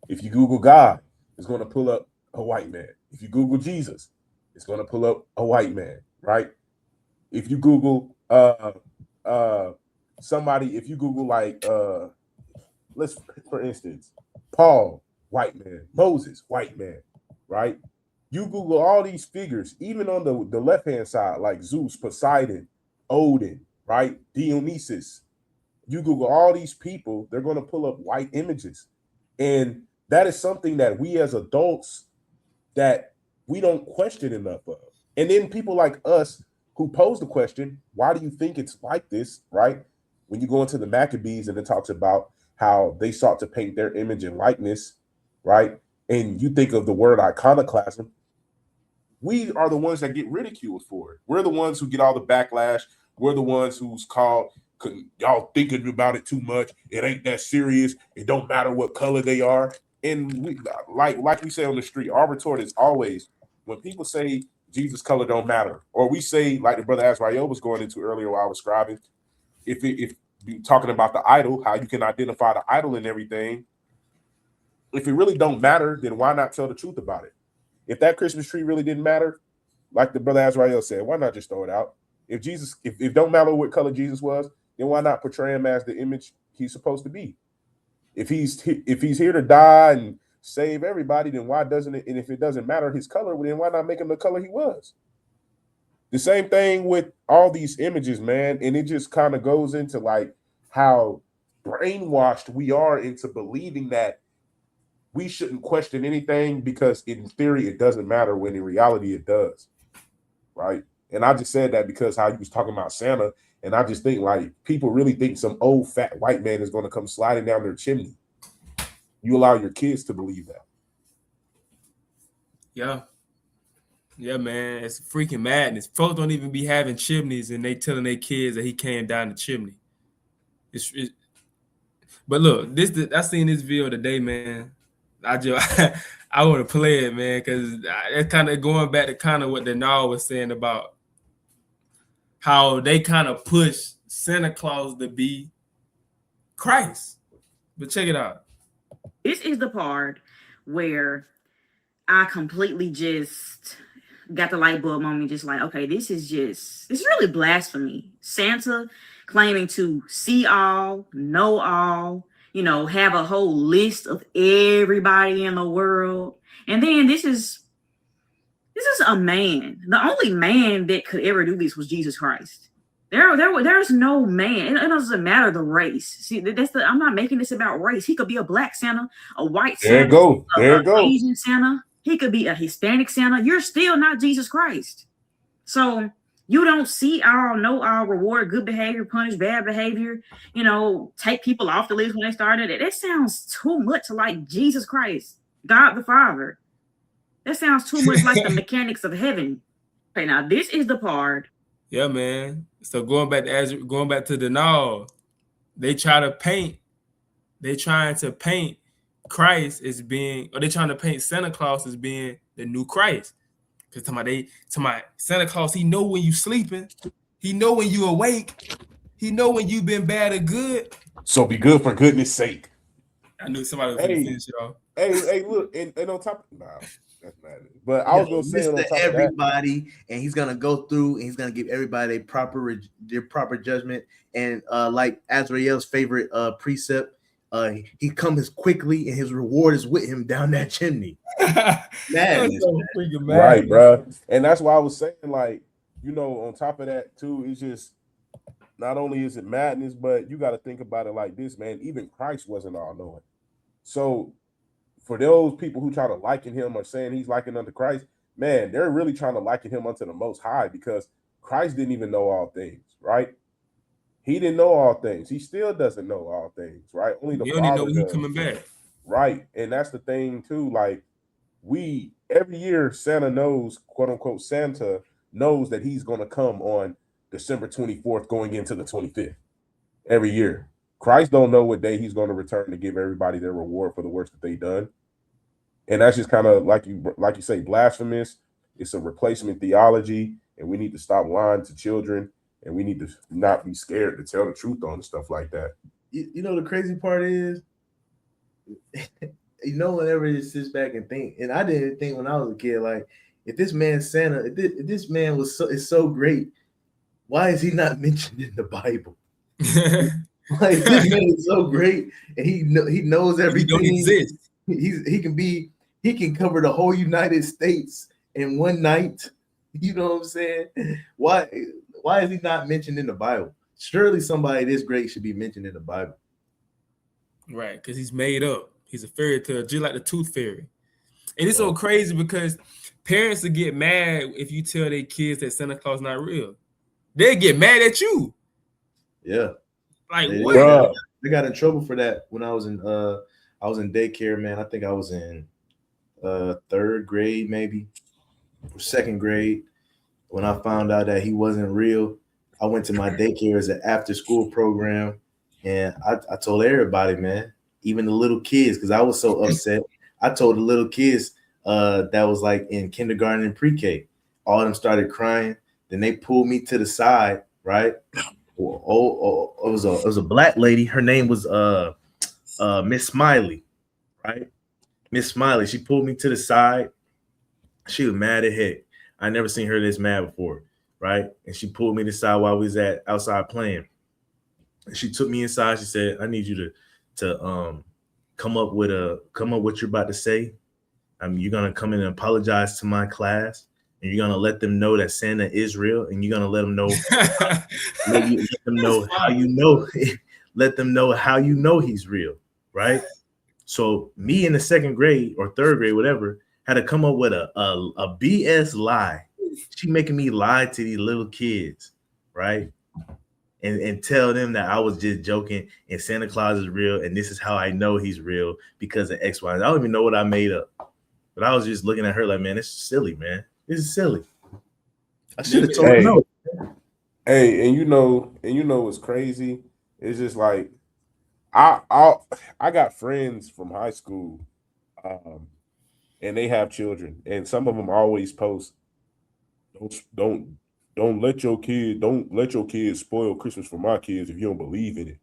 If you Google God, it's going to pull up a white man. If you Google Jesus, it's going to pull up a white man, right? If you Google somebody, if you Google like let's for instance, Paul, white man, Moses, white man, right? You Google all these figures, even on the left-hand side, like Zeus, Poseidon, Odin, right? Dionysus. You Google all these people, they're going to pull up white images. And that is something that we as adults that we don't question enough of. And then people like us who pose the question, why do you think it's like this, right? When you go into the Maccabees and it talks about how they sought to paint their image and likeness, right? And you think of the word iconoclasm, we are the ones that get ridiculed for it. We're the ones who get all the backlash. We're the ones who's called, y'all thinking about it too much. It ain't that serious. It don't matter what color they are. And we, like we say on the street, our retort is always, when people say Jesus' color don't matter, or we say, like the brother Azrael was going into earlier while I was scribing, if you're talking about the idol, how you can identify the idol and everything, if it really don't matter, then why not tell the truth about it? If that Christmas tree really didn't matter, like the brother Azrael said, why not just throw it out? If Jesus, if it don't matter what color Jesus was, then why not portray him as the image he's supposed to be? If he's here to die and save everybody, then why doesn't it? And if it doesn't matter his color, then why not make him the color he was? The same thing with all these images, man. And it just kind of goes into like how brainwashed we are into believing that we shouldn't question anything because in theory it doesn't matter, when in reality it does, right? And I just said that because how you was talking about Santa, and I just think like people really think some old fat white man is going to come sliding down their chimney. You allow your kids to believe that. Yeah, man, it's freaking madness. Folks don't even be having chimneys, and they telling their kids that he came down the chimney. But look, I seen this video today, man. I want to play it, man, because it's kind of going back to kind of what Denal was saying about how they kind of push Santa Claus to be Christ. But check it out. This is the part where I completely just got the light bulb on me, just like, okay, it's really blasphemy. Santa claiming to see all, know all, have a whole list of everybody in the world. And then this is a man. The only man that could ever do this was Jesus Christ. There's no man. It doesn't matter the race. See, I'm not making this about race. He could be a black Santa, a white Santa, there you go. Asian Santa. He could be a Hispanic Santa. You're still not Jesus Christ. So you don't see all, know all, reward good behavior, punish bad behavior, take people off the list when they started it. That sounds too much like Jesus Christ, God the Father. That sounds too much like the mechanics of heaven. Okay, now this is the part. Yeah, man. So going back to Denal, they're trying to paint Christ as being, or they're trying to paint Santa Claus as being the new Christ. Because to Santa Claus, he know when you sleeping, he know when you awake, he know when you've been bad or good. So be good for goodness sake. I knew somebody was going to finish it off. Hey, look, and on top of that's bad. But I was gonna say on top everybody, of that, and he's gonna go through and he's gonna give everybody their proper judgment. And like Azrael's favorite precept, he comes quickly and his reward is with him down that chimney. Madness, right, bro. And that's why I was saying, like, on top of that too, it's just not only is it madness, but you got to think about it like this, man. Even Christ wasn't all knowing. So for those people who try to liken him or saying he's likened unto Christ, man, they're really trying to liken him unto the Most High, because Christ didn't even know all things, right? He didn't know all things. He still doesn't know all things, right? Only the Father know he's coming back, right? And that's the thing too. Like every year, Santa knows, quote unquote, Santa knows that he's going to come on December 24th, going into the 25th. Every year, Christ don't know what day he's going to return to give everybody their reward for the works that they done. And that's just kind of like you say, blasphemous. It's a replacement theology, and we need to stop lying to children, and we need to not be scared to tell the truth on stuff like that. The crazy part is whenever it sits back and think, and I didn't think when I was a kid, like, if this man Santa, if this man is so great, why is he not mentioned in the Bible? Like, this man is so great, and he knows everything. He exists. He can cover the whole United States in one night. You know what I'm saying? Why is he not mentioned in the Bible? Surely somebody this great should be mentioned in the Bible. Right, because he's made up. He's a fairy tale, just like the Tooth Fairy. And it's so crazy because parents will get mad if you tell their kids that Santa Claus not real. They get mad at you. Yeah. Like, what? I got in trouble for that when I was in daycare, man. I think I was in third grade, maybe, or second grade, when I found out that he wasn't real. I went to my daycare as an after-school program, and I told everybody, man, even the little kids, because I was so upset. I told the little kids that was like in kindergarten and pre-K. All of them started crying. Then they pulled me to the side, right? It was a black lady. Her name was Miss Smiley, right? Miss Smiley. She pulled me to the side. She was mad as heck. I never seen her this mad before, right? And she pulled me to the side while we was outside playing. And she took me inside. She said, "I need you to come up with what you're about to say. You're gonna come in and apologize to my class, and you're gonna let them know that Santa is real, and you're gonna let them know, let them know how you know, let them know how you know he's real, right?" So me in the second grade or third grade, whatever, had to come up with a BS lie. She making me lie to these little kids, right? And tell them that I was just joking and Santa Claus is real, and this is how I know he's real because of X, Y. I don't even know what I made up. But I was just looking at her like, man, it's silly, man. This is silly. I should have told her no. Hey, and you know what's crazy? It's just like I got friends from high school, and they have children, and some of them always post, don't let your kids spoil Christmas for my kids if you don't believe in it.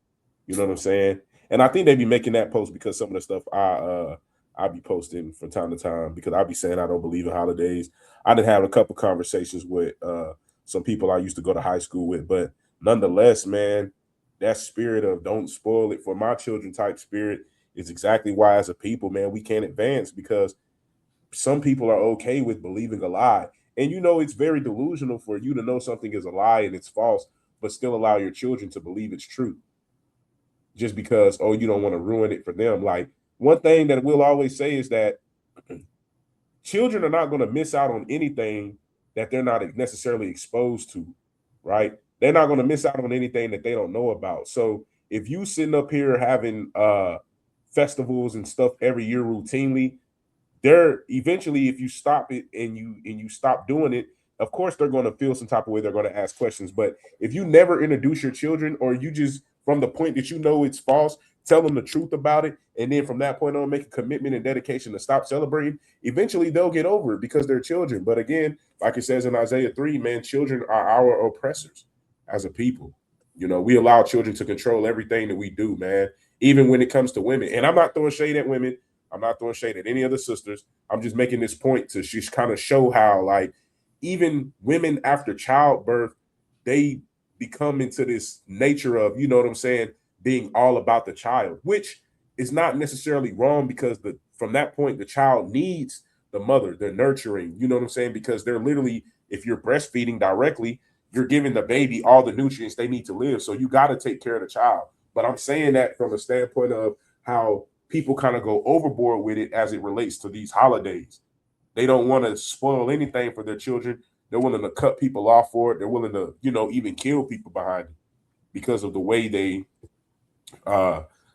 You know what I'm saying? And I think they be making that post because some of the stuff I be posting from time to time, because I be saying I don't believe in holidays. I did have a couple conversations with some people I used to go to high school with, but nonetheless, man, that spirit of don't spoil it for my children type spirit is exactly why as a people, man, we can't advance, because some people are okay with believing a lie. And it's very delusional for you to know something is a lie and it's false, but still allow your children to believe it's true. Just because, you don't want to ruin it for them. Like, one thing that we'll always say is that children are not going to miss out on anything that they're not necessarily exposed to, right? They're not going to miss out on anything that they don't know about. So if you sitting up here having festivals and stuff every year routinely, they're eventually, if you stop it and you stop doing it, of course they're going to feel some type of way. They're going to ask questions. But if you never introduce your children, or you just, from the point that you know it's false, tell them the truth about it, and then from that point on make a commitment and dedication to stop celebrating, eventually they'll get over it because they're children. But again, like it says in Isaiah 3, man, children are our oppressors as a people. We allow children to control everything that we do, man, even when it comes to women. And I'm not throwing shade at women. I'm not throwing shade at any other sisters. I'm just making this point to just kind of show how, like, even women after childbirth, they become into this nature of, you know what I'm saying, being all about the child, which is not necessarily wrong, because from that point, the child needs the mother, they're nurturing, you know what I'm saying? Because they're literally, if you're breastfeeding directly, you're giving the baby all the nutrients they need to live. So you got to take care of the child. But I'm saying that from a standpoint of how people kind of go overboard with it as it relates to these holidays. They don't want to spoil anything for their children. They're willing to cut people off for it. They're willing to, even kill people behind it because of the way they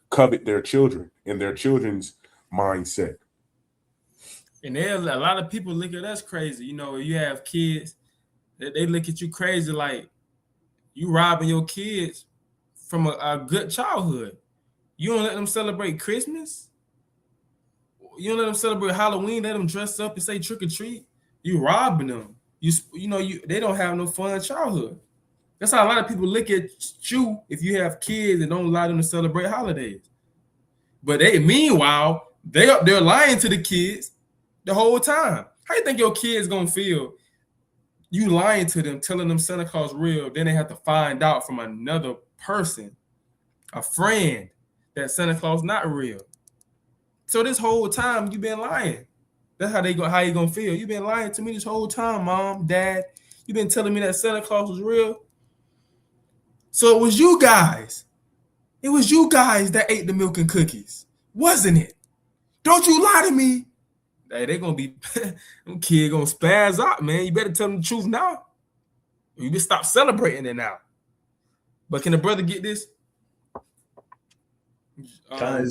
covet their children and their children's mindset. And a lot of people look at us crazy. You have kids, they look at you crazy, like you robbing your kids from a good childhood. You don't let them celebrate Christmas. You don't let them celebrate Halloween. Let them dress up and say trick or treat. You robbing them. They don't have no fun childhood. That's how a lot of people look at you if you have kids and don't allow them to celebrate holidays. But meanwhile, They up there lying to the kids the whole time. How you think your kids gonna feel? You lying to them, telling them Santa Claus real, then they have to find out from another person, a friend, that Santa Claus not real. So this whole time you been lying. That's how you gonna feel. You been lying to me this whole time, Mom, Dad. You been telling me that Santa Claus was real. So it was you guys. It was you guys that ate the milk and cookies, wasn't it? Don't you lie to me. Hey, they gonna be them kids gonna spaz out, man. You better tell them the truth now. You better stop celebrating it now. But can the brother get this? Job,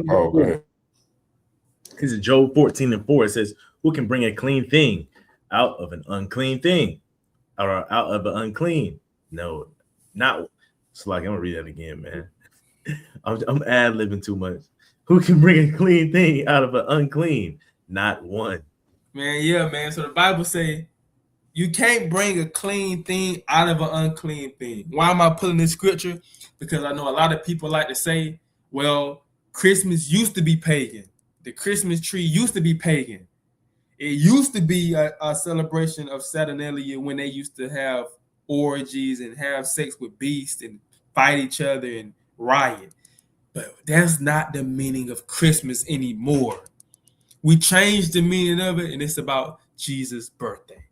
Oh, go ahead. This is Job 14:4. It says, "Who can bring a clean thing out of an unclean thing, or out of an unclean?" No, not. It's like I'm gonna read that again, man. I'm ad-libbing too much. Who can bring a clean thing out of an unclean? Not one. Man, yeah, man. So the Bible say you can't bring a clean thing out of an unclean thing. Why am I pulling this scripture? Because I know a lot of people like to say, well, Christmas used to be pagan. The Christmas tree used to be pagan. It used to be a celebration of Saturnalia when they used to have orgies and have sex with beasts and fight each other and riot. But that's not the meaning of Christmas anymore. We changed the meaning of it, and it's about Jesus' birthday.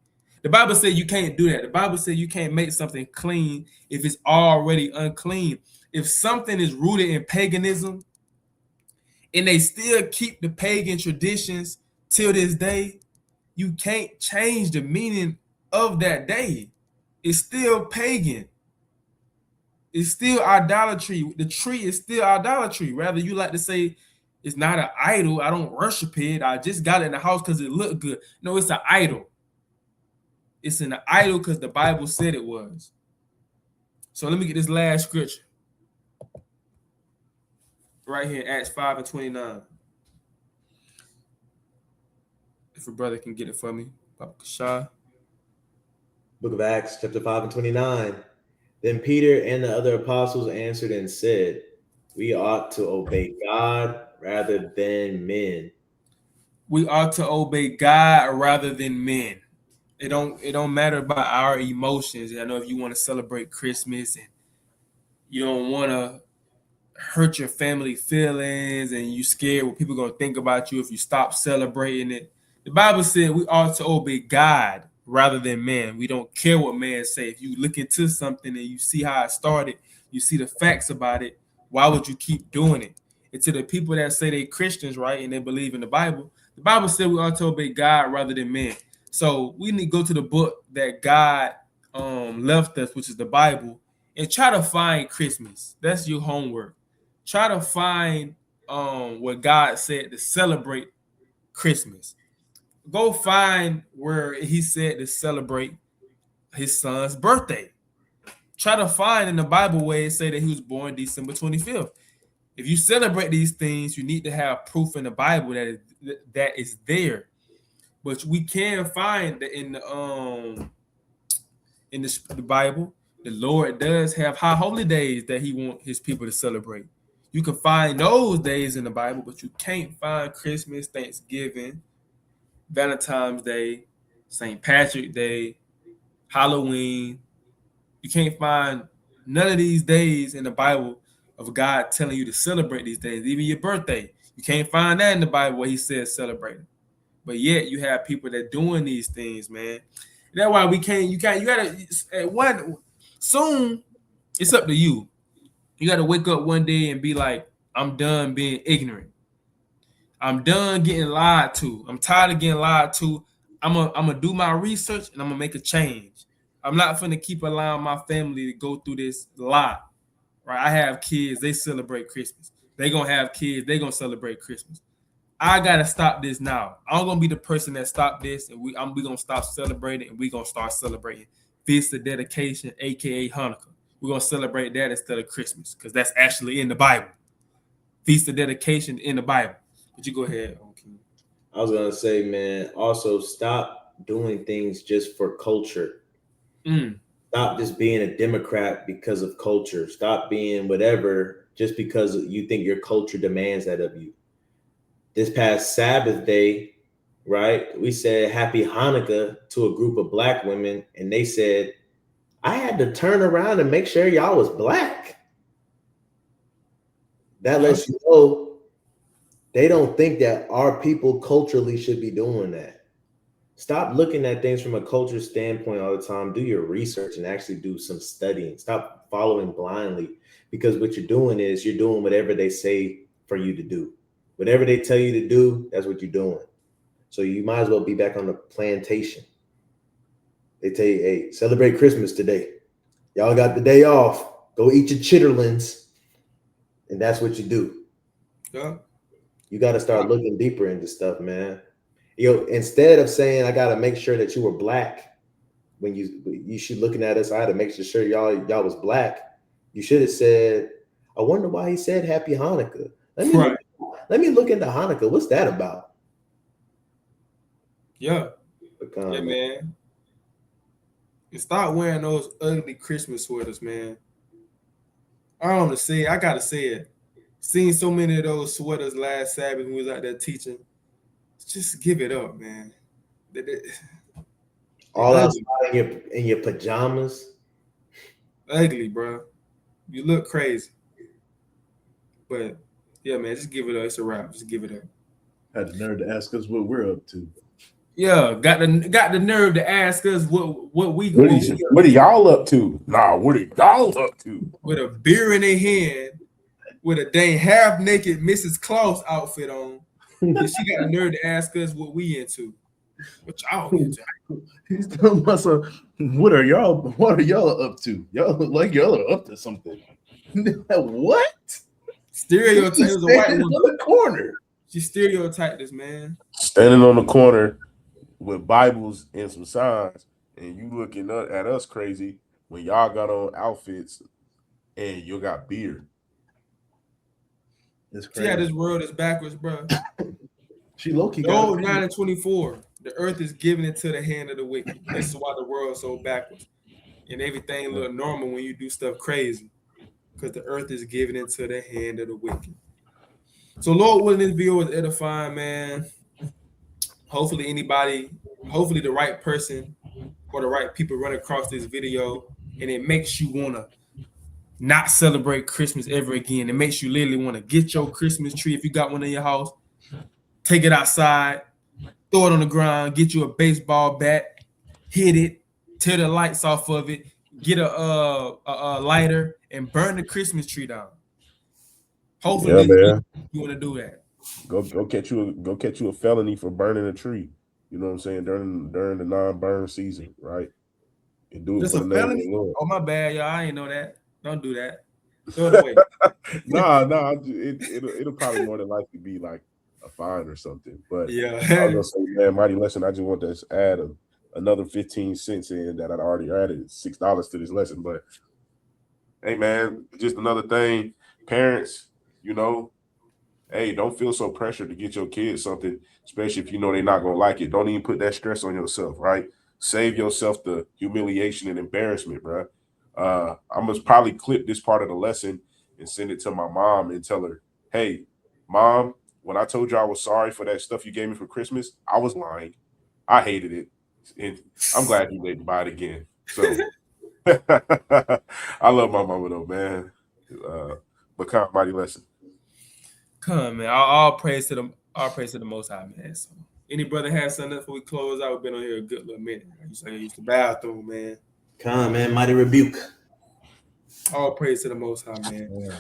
The Bible says you can't do that. The Bible says you can't make something clean if it's already unclean. If something is rooted in paganism and they still keep the pagan traditions till this day, you can't change the meaning of that day. It's still pagan. It's still idolatry. The tree is still idolatry. Rather, you like to say it's not an idol. I don't worship it. I just got it in the house because it looked good. No, it's an idol. It's an idol because the Bible said it was. So let me get this last scripture. Right here, Acts 5:29. If a brother can get it for me, Papa Kashah. Book of Acts, chapter 5:29. Then Peter and the other apostles answered and said, "We ought to obey God rather than men." We ought to obey God rather than men. It don't matter about our emotions. I know if you want to celebrate Christmas and you don't want to hurt your family feelings and you scared what people are gonna think about you if you stop celebrating it. The Bible said we ought to obey God rather than men. We don't care what man say. If you look into something and you see how it started, you see the facts about it, why would you keep doing it? And to the people that say they Christians, right, and they believe in the Bible said we ought to obey God rather than men. So we need to go to the book that God left us, which is the Bible, and try to find Christmas. That's your homework. Try to find what God said to celebrate Christmas. Go find where he said to celebrate his son's birthday. Try to find in the Bible where it say that he was born December 25th. If you celebrate these things, you need to have proof in the Bible that is there. But we can find that in the Bible, the Lord does have high holy days that he wants his people to celebrate. You can find those days in the Bible, but you can't find Christmas, Thanksgiving, Valentine's Day, St. Patrick's Day, Halloween. You can't find none of these days in the Bible of God telling you to celebrate these days, even your birthday. You can't find that in the Bible where he says celebrate it. But yet you have people that doing these things, man. That's why you gotta soon it's up to you. You gotta wake up one day and be like, I'm done being ignorant. I'm done getting lied to. I'm tired of getting lied to. I'm gonna do my research and I'm gonna make a change. I'm not finna keep allowing my family to go through this lie. Right? I have kids, they celebrate Christmas. They gonna have kids, they gonna celebrate Christmas. I gotta stop this now. I'm gonna be the person that stop this, and we gonna stop celebrating, and we gonna start celebrating Feast of Dedication, aka Hanukkah. We're gonna celebrate that instead of Christmas, because that's actually in the Bible. Feast of Dedication in the Bible. But you go ahead. Okay. I was gonna say, man, also stop doing things just for culture. Stop just being a Democrat because of culture. Stop being whatever just because you think your culture demands that of you. this past Sabbath day, right? We said Happy Hanukkah to a group of black women, and they said, I had to turn around and make sure y'all was black. That lets you know they don't think that our people culturally should be doing that. Stop looking at things from a culture standpoint all the time. Do your research and actually do some studying. Stop following blindly, because what you're doing is you're doing whatever they say for you to do. Whatever they tell you to do, that's what you're doing. So you might as well be back on the plantation. They tell you, hey, celebrate Christmas today. Y'all got the day off. Go eat your chitterlings. And that's what you do. Yeah. You got to start looking deeper into stuff, man. Instead of saying, I got to make sure that you were black, when you should looking at us, I had to make sure y'all was black. You should have said, I wonder why he said Happy Hanukkah. Let me look into Hanukkah. What's that about? Yeah. Yeah, man. And stop wearing those ugly Christmas sweaters, man. I don't want to say it. I gotta say it. Seen so many of those sweaters last Sabbath when we was out there teaching. Just give it up, man. All outside in your pajamas. Ugly, bro. You look crazy. But yeah, man, just give it up. It's a wrap. Just give it up. Had the nerve to ask us what we're up to. Yeah, got the nerve to ask us what we what are y'all up to? Nah, what are y'all up to? With a beer in their hand, with a dang half naked Mrs. Claus outfit on. And she got the nerve to ask us what we into. What y'all into? He's telling us, what are y'all up to? Y'all look like y'all are up to something. What? Stereotype is a white woman. In the corner. She stereotyped us, man. Standing on the corner with Bibles and some signs, and you looking at us crazy when y'all got on outfits and you got beer. It's crazy. See how this world is backwards, bro. She low-key Job 9:24. The earth is given into the hand of the wicked. This is why the world's so backwards. And everything look normal when you do stuff crazy. Because the earth is given into the hand of the wicked. So Lord willing, this video is edifying, man. Hopefully the right person or the right people run across this video and it makes you want to not celebrate Christmas ever again. It makes you literally want to get your Christmas tree, if you got one in your house, take it outside, throw it on the ground, get you a baseball bat, hit it, tear the lights off of it, get a lighter, and burn the Christmas tree down. Hopefully you want to do that. Go catch you a felony for burning a tree. You know what I'm saying? During the non-burn season, right? And do it for the name of the Lord. Oh, my bad, y'all. I ain't know that. Don't do that. Throw it away. It'll probably more than likely be like a fine or something. But yeah, I was gonna say, man, mighty lesson. I just want to add another 15 cents in that I'd already added $6 to this lesson. But hey, man, just another thing, parents, hey, don't feel so pressured to get your kids something, especially if you know they're not gonna like it. Don't even put that stress on yourself, right? Save yourself the humiliation and embarrassment, bro. I'm gonna probably clip this part of the lesson and send it to my mom and tell her, hey, Mom, when I told you I was sorry for that stuff you gave me for Christmas, I was lying. I hated it. And I'm glad you let me buy it again. So I love my mama though, man. But come, mighty lesson. Come, man. All praise to the Most High, man. So, any brother has something before we close out? We've been on here a good little minute. I used the bathroom, man. Come, man. Mighty rebuke. All praise to the Most High, man. Yeah.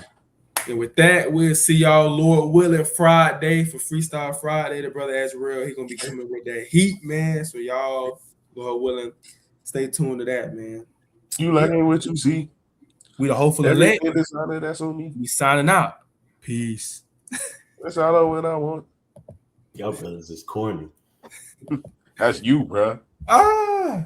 And with that, we'll see y'all, Lord willing, Friday for Freestyle Friday. The brother Azrael, he's gonna be coming with that heat, man. So y'all, Lord willing, stay tuned to that, man. You like what you see. We the hopeful elect. That's on me. We signing out. Peace. That's all I want. Y'all fellas is corny. That's you, bro. Ah.